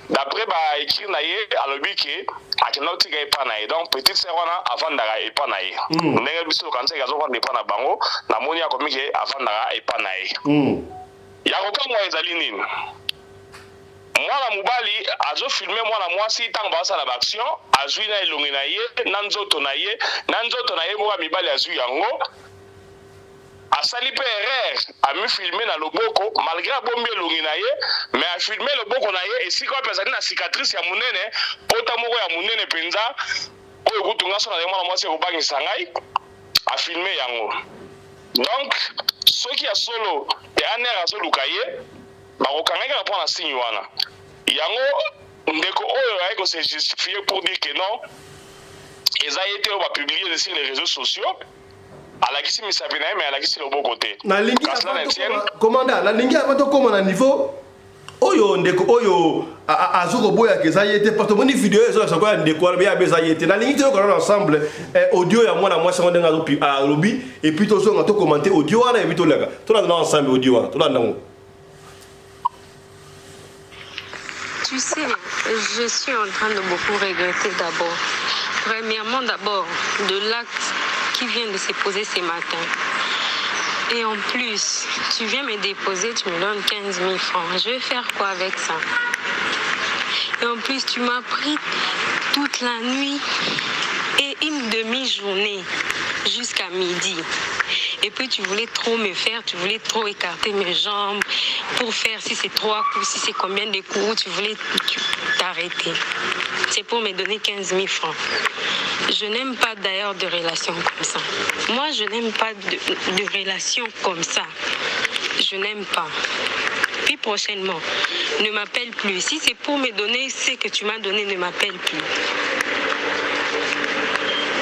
d'après bah écrit na ye à lobby que a qui n'auti ga panaï donc petite sœur wana avant d'aller et panaï n'enga biso quand c'est gazo prendre pana bango na moni a comme que avant d'aller et panaï ya ko ka mo ezali nini mwana mubali azo filmer mwana mwasi tanga basa la action azwi na elongi na ye na nzoto na ye mwa mibali azwi yango asali pe erreur ami filmer na loboko malgré bombi elongi na ye mais a filmer loboko na ye esika pesa na cicatrice ya munene pota moko ya munene penza oyo kutunga so na mwana mwasi ko bangisa ngai a filmer yango donc soki ya solo ya aner azo lukaye bakokangaki pour na signe wana yango ndeko oyo ayeko se justifier pour dire que non eza été on va publier sur les réseaux sociaux alakisi misapina mais alakisi loboko te na lingi commandant na lingi avant to koma na niveau oyo ndeko oyo azuko boya ke za yete parce que moni vidéo ezo ça quoi ndeko ala be za yete na lingi to ko ensemble audio ya mwana mwasi ngo ndenga zo a lobby et puis to so ngato commenter audio wana et puis to laka to na ensemble audio wana to na ndango. Tu sais, je suis en train de beaucoup regretter d'abord. Premièrement, de l'acte qui vient de se poser ce matin. Et en plus, tu viens me déposer, tu me donnes 15 000 francs. Je vais faire quoi avec ça? Et en plus, tu m'as pris toute la nuit et une demi-journée jusqu'à midi. Et puis tu voulais trop me faire, tu voulais trop écarter mes jambes. pour faire si c'est 3 coups, si c'est combien de coups, tu voulais t'arrêter. C'est pour me donner 15 000 francs. Je n'aime pas d'ailleurs de relations comme ça. Moi, je n'aime pas de relations comme ça. Je n'aime pas. Puis prochainement, ne m'appelle plus. Si c'est pour me donner ce que tu m'as donné, ne m'appelle plus.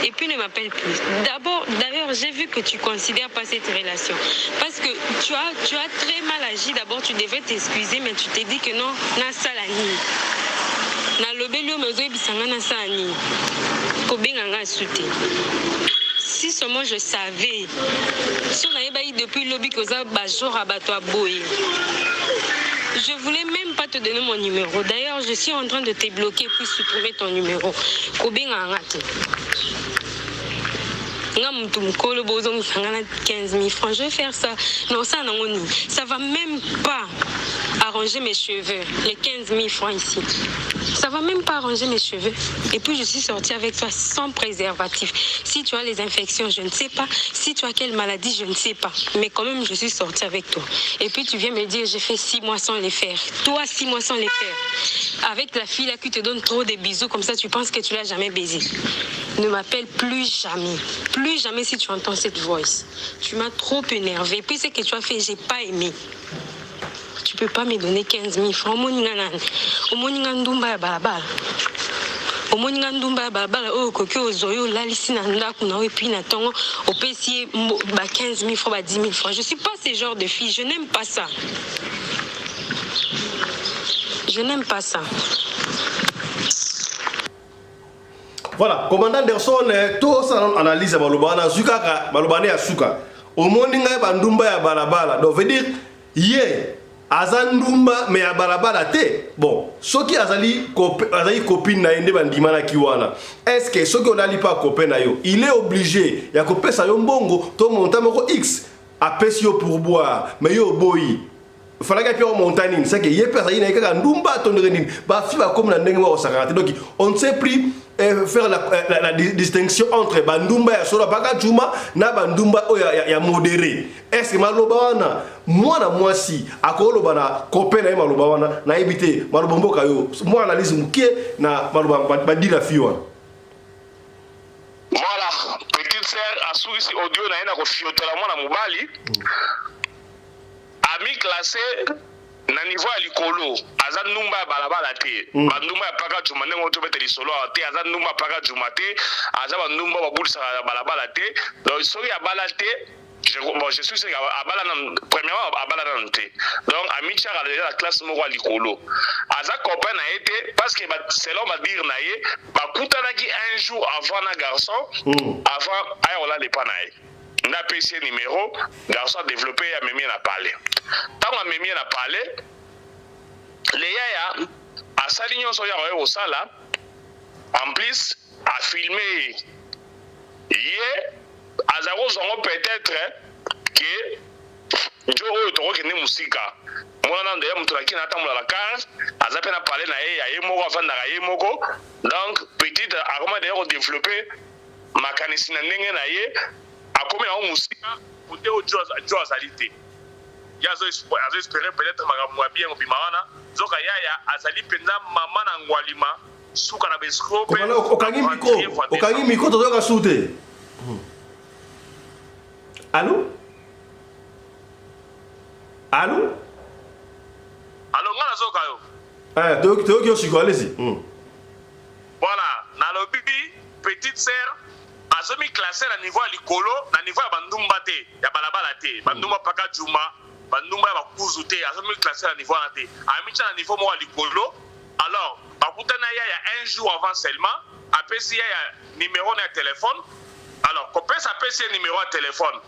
Et puis ne m'appelle plus. D'abord, d'ailleurs, j'ai vu que tu ne considères pas cette relation. Parce que tu as très mal agi. D'abord, tu devais t'excuser, mais tu t'es dit que non, na salani. Na lobelio mezo bisanga na salani. Kobenganga souté. Si seulement je savais, si on avait baillé depuis le lobby que ça bajor abattoir boy. Je voulais même pas te donner mon numéro. D'ailleurs, je suis en train de te bloquer puis supprimer ton numéro. Kobenganga te. 15 000 francs, je vais faire ça. Non, ça va même pas arranger mes cheveux. Les 15 000 francs ici. Ça va même pas arranger mes cheveux. Et puis je suis sortie avec toi sans préservatif. Si tu as les infections, je ne sais pas. Si tu as quelle maladie, je ne sais pas. Mais quand même, je suis sortie avec toi. Et puis tu viens me dire, j'ai fait 6 mois sans les faire. Toi, 6 mois sans les faire. Avec la fille là qui te donne trop de bisous, comme ça tu penses que tu l'as jamais baisé. Ne m'appelle plus jamais. Plus jamais si tu entends cette voice. Tu m'as trop énervé. Puis ce que tu as fait, j'ai pas aimé. Tu peux pas me donner 15 000 francs. Oh, koki ozoyo lalisi na ndaku na puis na tongo opesi ba 15 000 francs, ba 10 000 francs. Je suis pas ce genre de fille. Je n'aime pas ça. Je n'aime pas ça. Voilà, commandant Anderson, tout ça analyse malobana zukaka malobane ya suka. Omoni ngai bandumba ya balabala. Donc veut dire hier azandumba mais ya balabala te. Bon, soki azali copine na ende bandima na kiwana. Est-ce que soki onali pas copain na yo, il est obligé ya kopesa yo mbongo to monta moko X apesi yo pour boire, mais yo boyi. Fallait que montagne, c'est que yé personne n'a qu'à ndumba tonderini. Bah fi va comme la ndenge wa osakati. Donc on ne sait plus faire la distinction entre bandumba ya solo baka juma na bandumba ya modéré. Est-ce que maloba wana moi na moi si akolo bana copain na maloba wana na éviter maloba mboka yo. Moi analyse mukie na maloba bandila fiwa. Voilà, petite sœur asuki audio na ina ko fiotela mwana mobali. Ami classé na niveau ya likolo aza numba ya balabala te bandumba ya paka juma ndenge otobeta lisolo te aza numba paka juma te aza bandumba babulisaka balabala te donc soki abala te je suis sûr abala premièrement abala nanu te donc ami tiaka déjà la classe moko ya likolo aza copain na ye te parce que selon badire na ye bakutanaki un jour avant na garçon avant aya kolala epa na ye na PC numéro garçon développé ya memi na parler tant a memi na parler les yaya a sali nyonso ya ko sala en plus a filmé hier azaro zongo peut-être que jo oyo to ko ne musika mwana nda ya mutu lakini atamula la car azape na parler na ye moko afanda ka ye moko donc petite akoma d'ailleurs développer makanisi na ndenge na ye akomi na musika pote o jo azalite yazo espérer peut-être makamwa bien obimawana zoka yaya azali penza mama na ngwalima suka na bescope okangi micro tozoka sute allô ngana zoka yo toyoki osiko allez-y voilà na lobibi petite sœur azomi classé na niveau ya likolo na niveau ya bandumba te ya balabala te bandumba paka juma bandumba ya bakuzu te azomi classé na niveau wana te amitia na niveau moko ya likolo alors bakutana ya un jour avant seulement apesi ya numéro na téléphone alors kopesa apesi ya numéro ya téléphone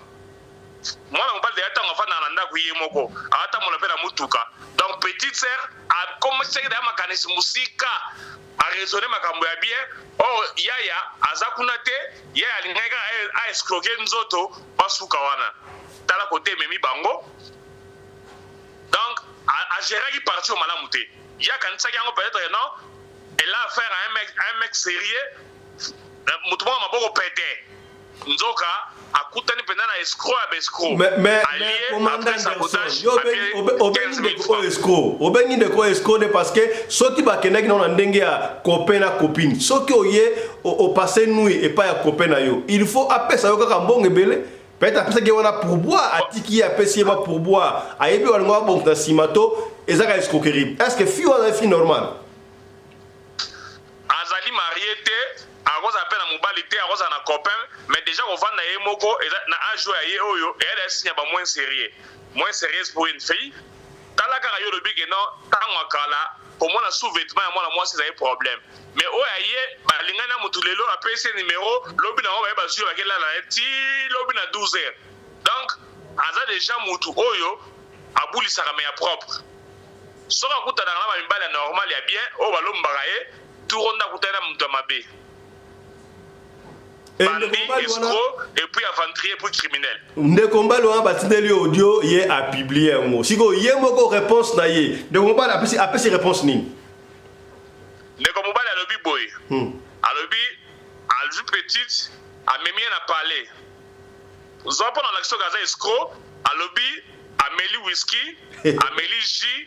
mwana mobali deya ntango afanda na ndako ye moko akatambola mpe na mutuka donc petite sœur akomisaki deya makanisi musika araisonne makambo ya bien oh yaya aza kuna te yaya alingaki aescroke nzoto basuka wana tala kote ememi bango donc agéraki parti au malamu te ye akanisaki yango peut-être non elle a affaire à un mec sérieux motu moko maboko pete nzoka akutani pena na escroc ya escroc mais commandant Anderson yo obengi ndeko escroc ne parce que soki bakendaki na ndenge ya copain na copine soki oye o passer nuit et pas ya copain na yo il faut apesa yo kaka mbongo ebele peut-être apesa ki wana pourboire atiki apesi yeba pourboire ayebi wana ngwa bon na simato ezaka escroquerie est-ce que fi wana fi normal azali marié te akoza pe na mobali te akoza na copain mais déjà ovanda ye moko na age ya ye oyo elle est signé ba moins sérieuse pour une fille tala kaka yo lobi ke non tango akala pour moi na sous-vêtement ya mwana mwasi ezali problème mais oyo aye balingani na mutu lelo apesi numéro lobi na oyo bazwi bakelala ti lobi na 12 heures donc aza déjà mutu oyo abulisaka me ya propre soki akutana na bamibali ya normal ya bien oyo balombaka ye turonda akutana na mutu ya mabe bandi escroc et puis aventurier puis criminel ndeko mbali wana batindeli audio ye a publié yango siko ye moko réponse na ye ndeko mbali apesi réponse nini ndeko mobali alobi boye alobi alzu petite amemi ye na palais oza mpona l'action kaza escroc alobi ameli whisky ameli jus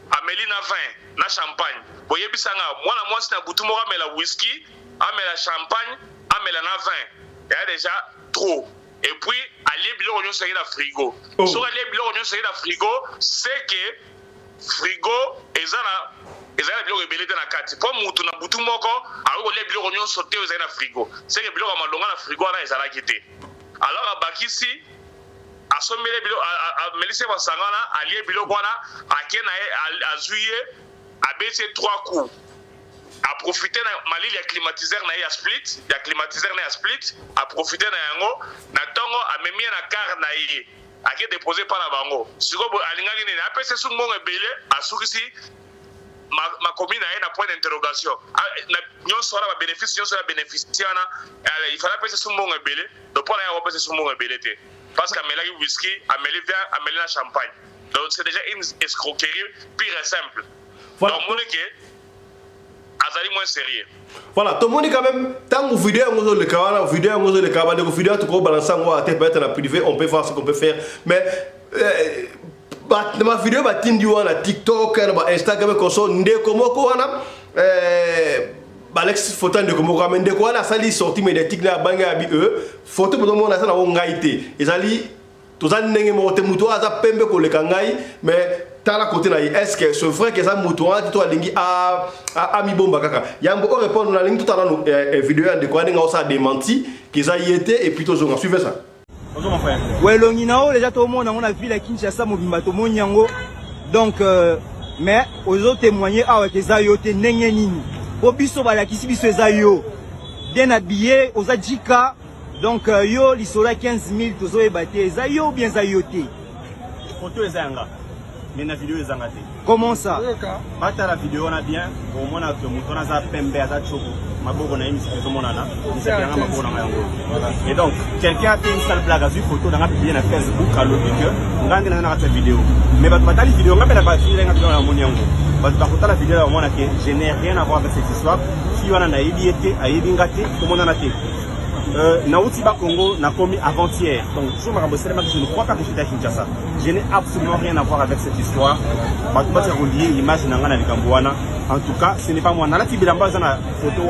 ameli na vin na champagne boyebisanga mwana mwasi na butu moko amela whisky amela champagne amela na vin ya déjà trop et puis alie biloko nyonso eki na frigo soki alie biloko nyonso eki na frigo c'est que frigo ezali na biloko ebele te na kati mpo mutu na butu moko akoki kolia biloko nyonso te ezali na frigo c'est que biloko ya malonga na frigo wana ezalaki te alors abakisi asombeli biloko amelisi basanga wana alie biloko wana ake na ye azwi ye abeti ye 3 coups a profiter na malili ya climatiseur na ya split ya climatiseur na ya split a profiter na yango na tongo amemi na car na ye ake déposer pa na bango siko alingaki nini apese su mbongo ebele asukisi ma commune na ye na point d'interrogation na nyonso wana ba bénéfice nyonso ya bénéficie wana il fallait apese su mbongo ebele donc pona ya apese su mbongo ebele te parce que amelaki whisky ameli vin ameli na champagne donc c'est déjà une escroquerie pure et simple donc moneke azali moins sérieux. Voilà, tout le monde quand même, tant que vidéo on le cas, vidéo on le cas, des vidéos tout qu'on balance en haut, peut-être en privé, on peut voir ce qu'on peut faire, mais ma vidéo ba tindi wana TikTok, na Instagram ko so ndeko moko wana Alex photo ndeko moko mais ndeko wana sali sorti médiatique na banga abi photo pour monde na ngaité ezali tozali ndenge moko te muto aza pembe ko le kangai mais tala côté na est-ce que c'est vrai que ça muto wana to alingi a mi bomba kaka yambo o répondre na ligne tout à l'heure vidéo ndeko wana nga osa démenti qu'ils a yété et puis toujours suivez ça. Bonjour mon frère. Ouais, Longinao, déjà tout le monde on a vu la Kinshasa mobimba to monyango. Donc mais aux autres témoigner avec les ayote nenge nini. Po biso ba la kisi biso ezayo. Bien habillé aux adjika. Donc yo lisola 15 000 tozo ebate ezayo bien zayote. Photo ezanga. Mais la vidéo ezanga te. Comment ça? Bata la vidéo on a bien au mona que mutona za pembe za choko. Maboko na imi c'est mon ana. C'est bien maboko na yango. Et donc quelqu'un a fait une sale blague à une photo dans publié na Facebook à l'autre que ngandi na cette vidéo. Mais bata la vidéo ngapela ba fille nga dans la monyango. Bata la vidéo on a que je n'ai rien à voir avec cette histoire. Si on a na ibiete a ibingate comme on a té. Naouti Congo n'a commis avant-hier. Donc, je ne crois pas que j'étais à Kinshasa. Je n'ai absolument rien à voir avec cette histoire. En tout cas, ce n'est pas moi. Nala Tibilamba, j'ai une photo.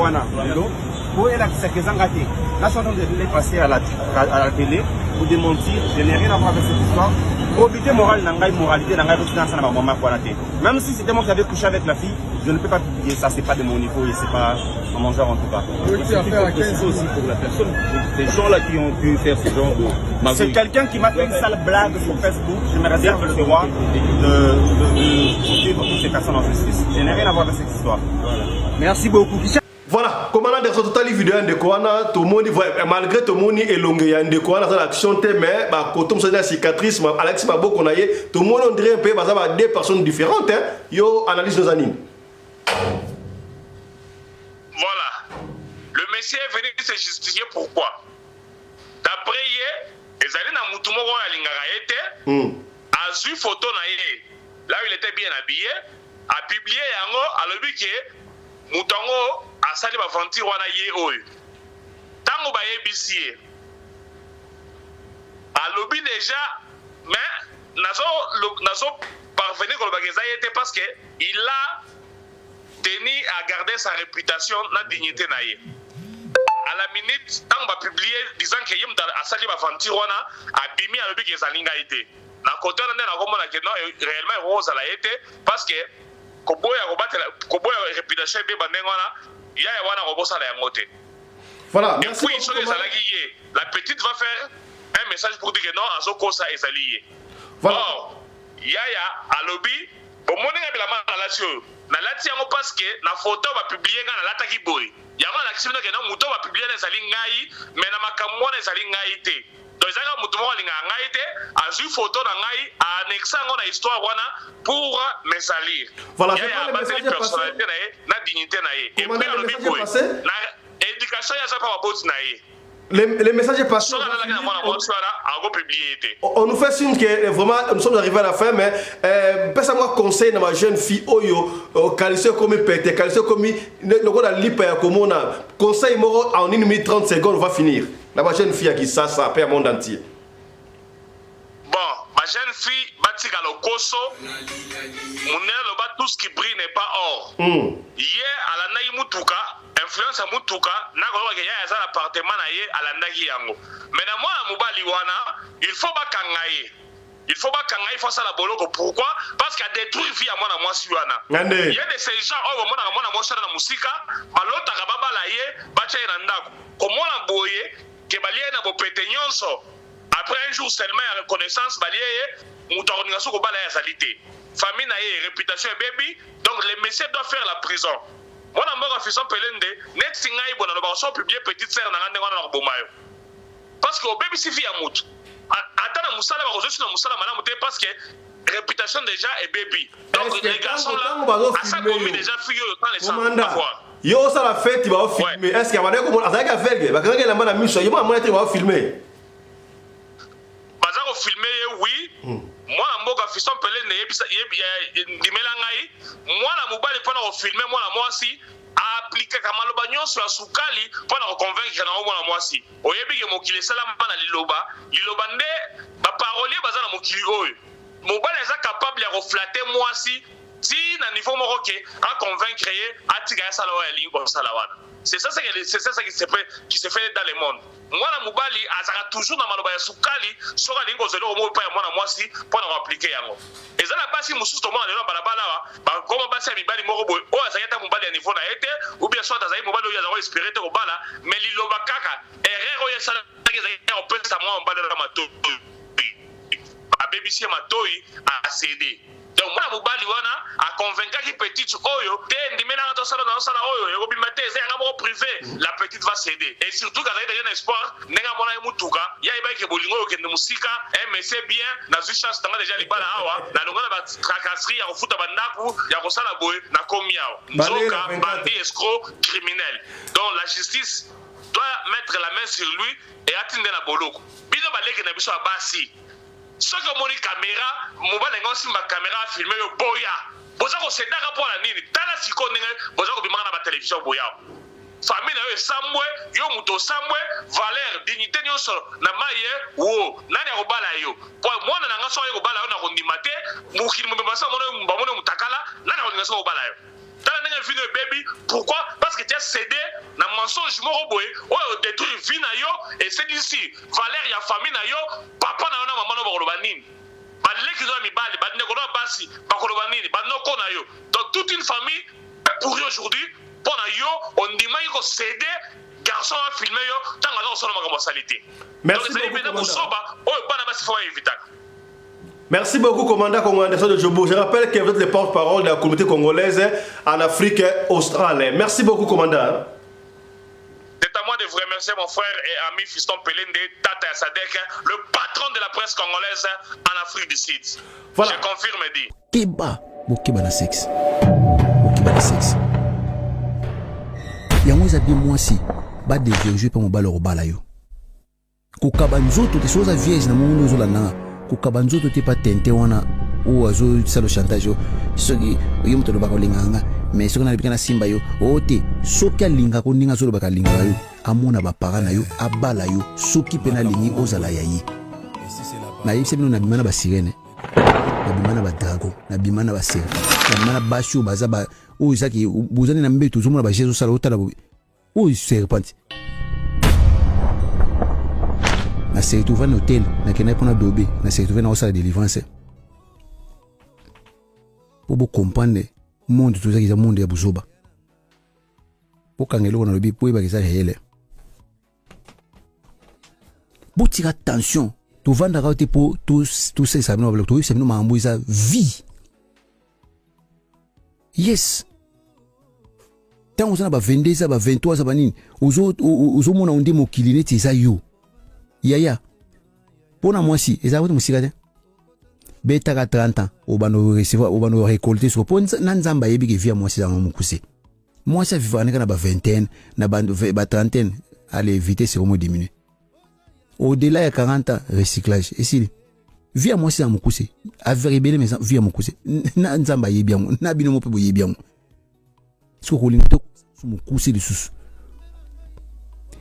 Pour elle, c'est que Zangate. Là, je suis en train de les passer à la télé pour démentir. Je n'ai rien à voir avec cette histoire. Probité morale, moralité, même si c'était moi qui avais couché avec la fille, je ne peux pas publier ça, c'est pas de mon niveau et c'est pas en mon genre en tout cas. C'est aussi pour la personne, ces gens-là qui ont pu faire ce genre de... C'est quelqu'un qui m'a fait une sale blague sur Facebook, je me réserve le droit de poursuivre toutes ces personnes en justice. Je n'ai rien à voir avec cette histoire. Voilà. Merci beaucoup. Voilà, comme on a dit sur toute la vidéo de Kouana, tout le monde malgré tout le monde est long et de Kouana dans l'action mais bah quand on se dit la cicatrice, Alex Mabo qu'on a tout le monde on dirait un peu bah deux personnes différentes hein. Yo analyse nos animes. Voilà, le Messie est venu se justifier pourquoi. D'après hier, les alliés na mutu moko ya lingaka ete, a vu photo na ye, là où il était bien habillé, a publié yango alobi ke mutango asali baventure wana ye oyo tango bayebisi ye à lobby déjà, mais nazo parvenir au bagage parce que il a tenu à garder sa réputation, la dignité naïe. À la minute, quand on va publier disant que yem a sali aventure wana abimi à lobby que zalinga été. Na côté on a comme que non réellement rose à la été parce que koboya réputation be bandengona ya wana robosa la yangote. Voilà. Et puis la petite va faire un message pour dire que non azoko ça est allié. Voilà. Yaya à lobby au monde la relation na lati yango parce que na photo va publier na lata ki boy. Yango la question que non muto va publier na zali ngai mais na makamwa na zali ngai te. Donc ça muto mo linga ngai te azu photo na ngai annexa ngo na histoire wana pour me salir. Voilà, c'est pas le message personnalité na dignité na ye. Et puis le boy na éducation ya ça pas bot na ye. Les messages passés. On nous fait signe que vraiment nous sommes arrivés à la fin, mais personne conseille à ma jeune fille Oyo, qualifié comme pété, qualifié comme le gars de l'IPA comme on a conseil moro en 1 minute 30 secondes, on va finir. La jeune fille qui ça paie le monde entier. Bon, ma jeune fille, Batika Lokoso, mon tout ce qui brille n'est pas or. Hier, à la Naïmoutuka, influence à Moutuka, n'a pas gagné un appartement à la Nagiyango. Mais dans moi, à Moubali Wana, il faut pas kangaye. Il faut pas kangaye face à la boloko. Pourquoi? Parce qu'il y a des trucs vie à moi dans moi Suana. Il y a de ces gens, oh, moi dans moi Suana Musika, Balota Rababa Laye, Bacha Iranda, comment la boye, que Balie n'a pas pété nyonso. Après un jour seulement, à reconnaissance, Balie, Moutaronigaso Kobala Yazalité. Famille naïe, réputation baby, donc les messieurs doivent faire la prison. Moi, je suis en train de net singaï bon on va publier petite sœur dans le bomayo. Parce que au baby si fille à mout. Attends, Moussala va rejoindre sur Moussala madame parce que réputation déjà est baby. Donc les garçons là, à ça commis déjà fille dans les centres. Yo ça la fête, il va filmer. Est-ce qu'il va dire comment ça va faire? Parce que la main à mission, il va filmer. Bazar filmer oui. Moi na mboka fiston pelé ne yebisa ndimela ngai moi na mobali pona ko filmer moi na mwasi appliquer kamaloba nyonso ya sukali pona ko convaincre na moi na mwasi oyebi ke mokili sala mana liloba nde ba parolier baza na mokili oyo mobali eza capable ya ko flatter mwasi si na niveau moko ke a convaincre ye atika ya sala ya lingo sala wana. C'est ça qui se fait dans le monde. Moi, la Moubali, azara toujours dans maloba ya sukali, sora lingo zelo omo pa ya mwana mwasi pour na appliquer yango. Et ça la basi mususu to mwana na balabala ba koma basi ya mibali moko boy o azayata Moubali ya niveau na ete ou bien soit azayi Moubali o yazako espérer te ko bala mais liloba kaka erreur o yesala ke on peut ça moi Moubali na mato. A BBC matoi a CD. Donc moi Moubali wana a convaincre qui petite oyo te ndimena to sala na sala oyo yoko bimate ze ngamo privé la petite va céder et surtout quand il y a un espoir nenga mona mutuka ya iba ke bolingo yo kende musika mais c'est bien na zu chance tanga déjà libala awa na longa na tracasserie ya futa bandaku ya ko sala boy na komiao nzoka bandi escroc criminel. Donc la justice doit mettre la main sur lui et atteindre la boloko biso baleke na biso abasi. Ce que mon caméra, mon bal est ma caméra filmé le boya. Boza ko c'est d'accord pour la nini. Tala siko ninga boza ko bimana na télévision boya. Famille na yo samwe, yo muto samwe, valeur, dignité nyonso na maye wo. Nani ko bala yo. Po mwana na ngaso yo ko bala yo na kondimate, mukili mbasa mono mbamone mutakala, nani ko ngaso ko bala yo. Tala ninga video baby, pourquoi? Parce que tu as cédé na mensonge moko boy, o détruit vie na yo et c'est ici, valeur ya famille na yo, papa na yo na maman no bakoloba nini. Baleki zo mibali, badeko no basi, bakoloba nini, banoko na yo. Donc toute une famille pourrie aujourd'hui, pour na yo, on dit ko cédé garçon a filmé yo, tanga zo solo makambo salité. Merci beaucoup. Merci beaucoup, commandant Congo de Djobo. Je rappelle que vous êtes le porte-parole de la communauté congolaise en Afrique australe. Merci beaucoup, commandant. C'est à moi de vous remercier, mon frère et ami Fiston Pelende, Tata Sadek, le patron de la presse congolaise en Afrique du Sud. Voilà. Je confirme, dit. Keba, bokiba na sexe. Bokiba na sexe. Yango zabi mwasi, ba de vieux pa mobalo robala yo. Kokaba nzoto te soza vierge na mungu zola nanga. Kokaba nzoto te pa tente wana o azo salo chantage yo. Soki yo muto lo bakolinganga, mais soki na libika na simba yo, ote soki alinga ko ninga zolo bakalinga yo, amona ba parana yo, abala yo, soki pena lingi ozala yayi. na yebisa bino na bimana ba sirene na bimana ba dragon na bimana ba serpent na bimana ba shu baza ba o zaki bozani na mbeto zomona ba Jesus sala otala o serpent na se retrouver na hôtel na kena pona dobe na se retrouver na osala délivrance pour comprendre monde tout ça qui est monde ya buzoba okangelo na lobi po ba kisa hele botira attention tu vanda ka pour tous ces ça no tu c'est no mambo isa vie yes tant on ba 22 ça ba 23 ça ba nini ozo mona onde mokili neti za yo yaya pona mwasi eza wote musika te beta ka 30 ans obano recevoir obano récolter so pon na nzamba yebi ke via mwasi za mukuse mwasi vivre na ba vingtaine na ba trentaine allez vitesse au moins diminuer au-delà de 40 ans recyclage et si via mwasi za mukuse averibele mais via mukuse na nzamba yebi yango na bino mo pe yebi yango ce ko limito mukuse de sous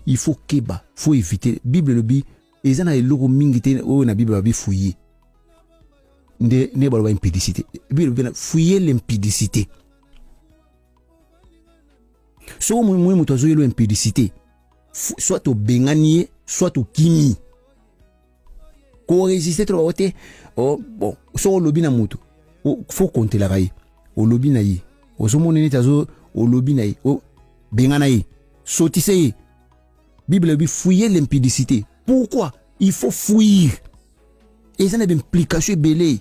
il faut keba faut éviter bible le bi ezana eloko mingi te o na bible ba bi fouiller ne ba impudicité bible bi fouiller l'impudicité so mo muto zo yelo impudicité soit au benganie soit au kimi ko résister trop ote oh bon so lobi na muto faut compter la rai o lobi na yi o so monene tazo o lobi na yi o bengana yi sotise yi Bible dit fouiller l'impudicité. Pourquoi? Il faut fouiller. Et ça n'a pas d'implication belé.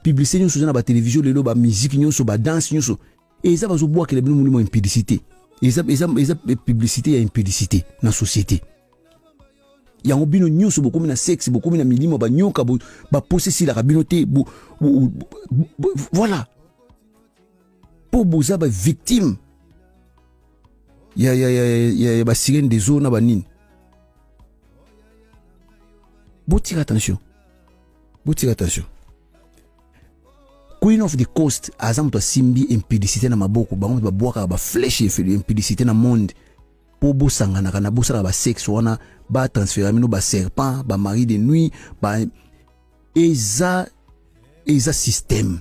Publicité nous sur la télévision, la musique nous sur la danse nous sur. Et ça va se voir que les gens ont impudicité. Et ça publicité il y a impudicité dans la société. Il y a un bino nous sur beaucoup de sexe, beaucoup de milimo ba nyoka ba possesser la communauté voilà. Pour vous avoir victime. Il y a des sirènes des zones à Banin. Boutir attention. Queen of the Coast, azam to simbi impudicité na maboko, bango ba boaka ba flèche impudicité na monde. Po bo sangana kana bo sala ba sexe wana ba transférer mino ba serpent, ba mari de nuit, ba eza système.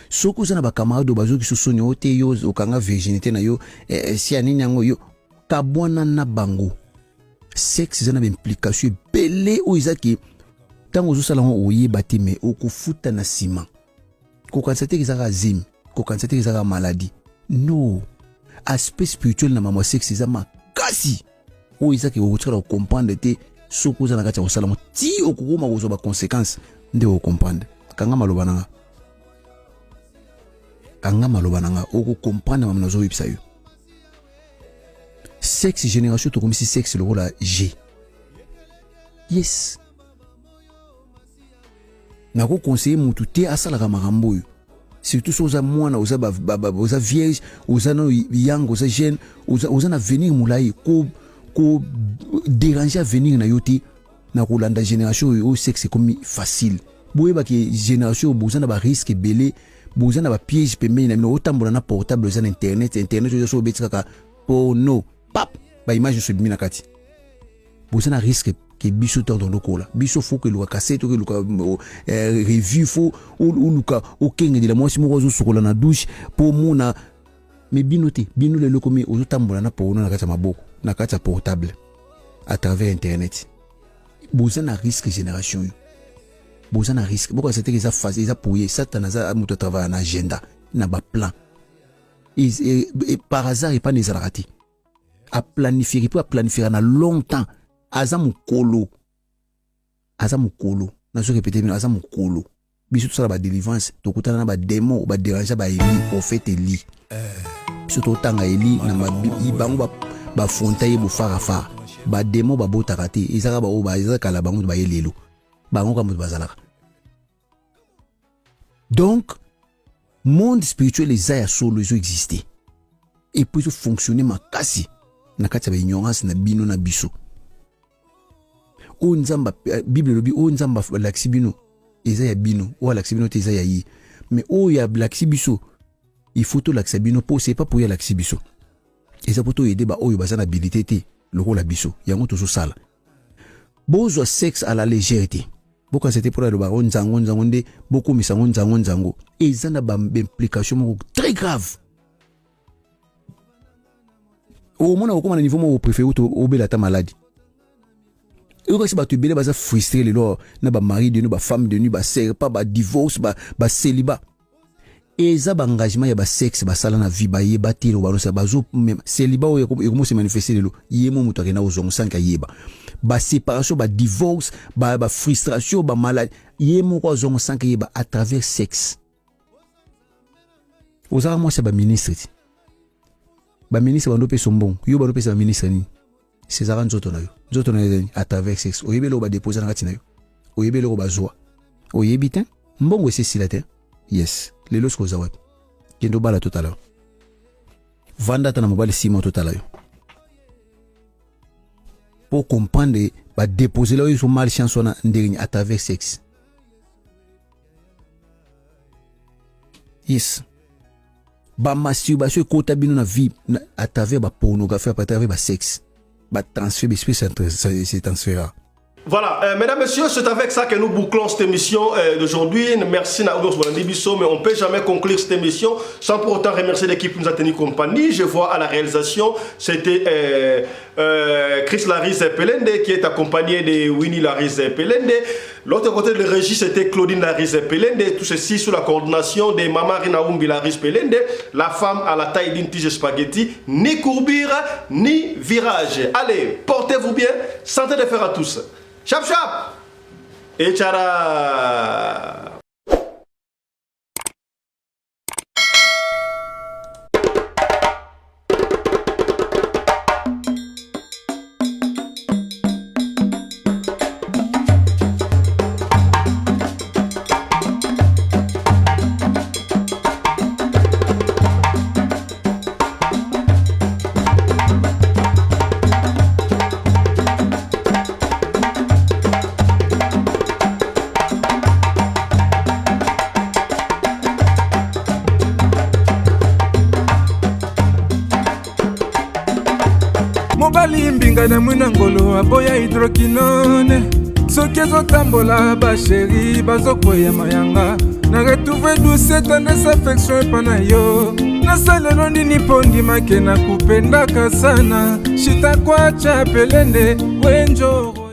Soko zana ba camarade bazo ki sosoni ote yo okanga virginité na yo si anini yango yo kabwana na bango sexe zana ba implication belé o izaki tango zo sala o yeba te me okufuta na sima ko kansate kizaka zim ko kansate kizaka maladie no aspect spirituel na mama sexe za makasi o izaki o tsara comprendre te soko zana kati o sala mo ti okuma ko zo ba conséquences nde o comprendre kanga maloba nanga anga maloba nanga oko comprendre mamna zo yipsa yo sexe génération to comme si sexe le rôle G yes nako conseiller mutu te asala ka makambo yo surtout so za mwana oza oza vierge oza no yang oza jeune oza na venir mulai ko déranger venir na yote na ko landa génération yo sexe comme facile boye ba ki génération boza na ba risque belé boza na ba piège pembeni na mino otambola na portable za na internet yo so betika ka no pap ba image so bimina kati boza na risque que biso tordon lokola biso faut que luka cassette que luka review faut ou luka okenge de la moi si mo zo sokola na douche pour mona mais binoté bino le lokomi ozotambola na pour na kati maboko na kati portable à travers internet boza na risque génération yo boza na risque boko c'était que ça face ça pouiller ça tanaza muto travailler na agenda na ba plan et par hasard et pas les arati à planifier na longtemps azamukolo nazo répéter bien azamukolo biso tout ça ba délivrance to kutana na ba démon ba déranger ba Eli prophète Eli biso to tanga Eli na bango ba fontaye bo farafa ba démon ba botakate ezaka ba o ba ezaka la bango ba yelelo bango ka mutu bazalaka donc monde spirituel ezaya solo ezo exister et puis fonctionner makasi na kati ba ignorance na bino na biso o nzamba bible lobi o nzamba laksi bino eza ya bino o laksi bino te eza ya yi mais o ya laksi biso il faut to laksi bino po c'est pas pour ya laksi biso eza poto aider ba oyo bazana habilité te loko la biso yango tozo sala bozwa sexe à la légèreté boka c'était pour le baron nzango nde beaucoup misango nzango et ils ont des implications très graves au moins au niveau mo préféré au belata maladie et aussi ba tu belé baza frustré les lors na ba mari de nous ba femme de nous ba sœur pas ba divorce ba célibat et ça ba engagement ya ba sexe ba sala na vie ba yeba tiro ba rosa bazo même célibat o comment se manifester lelo yemo muto akena ozongo sanka yeba ba séparation ba divorce ba frustration ba maladie yemo ko ozongo sanka yeba à travers sexe ozara moi c'est ba ministre ba ministre ba ndope sombon yo ba ndope sa ministre ni César nzoto na yo à travers sexe oyebelo ba déposer na katina yo oyebelo ba zoa oyebitin mbongo c'est silate yes les lois qu'on a qui nous bala tout à l'heure vanda ta na mobile simo tout à l'heure pour comprendre ba déposer là ils mal chance na ndenge à travers sexe yes ba masturbation kota bino na vie à travers ba pornographie à travers ba sexe ba transfert c'est transfert. Voilà, mesdames, messieurs, c'est avec ça que nous bouclons cette émission d'aujourd'hui. Merci Naoumos Bolandibiso, mais on ne peut jamais conclure cette émission sans pour autant remercier l'équipe qui nous a tenu compagnie. Je vois à la réalisation, c'était Chris Laris Pelende qui est accompagné de Winnie Laris Pelende. L'autre côté de régie, c'était Claudine Laris Pelende. Tout ceci sous la coordination de Mamari Naoumbi Laris Pelende, la femme à la taille d'une tige spaghetti, ni courbure, ni virage. Allez, portez-vous bien, santé de fer à tous. Chap chap et tchara. mobali mbinga na mwina ngolo aboya hydroquinone soki ezotambola basheri bazokwea mayanga na retrouve douce tendresse affection epa na yo nasalelo nini mpo ndimake na kupendaka sana shitakwacha pelende wenjoro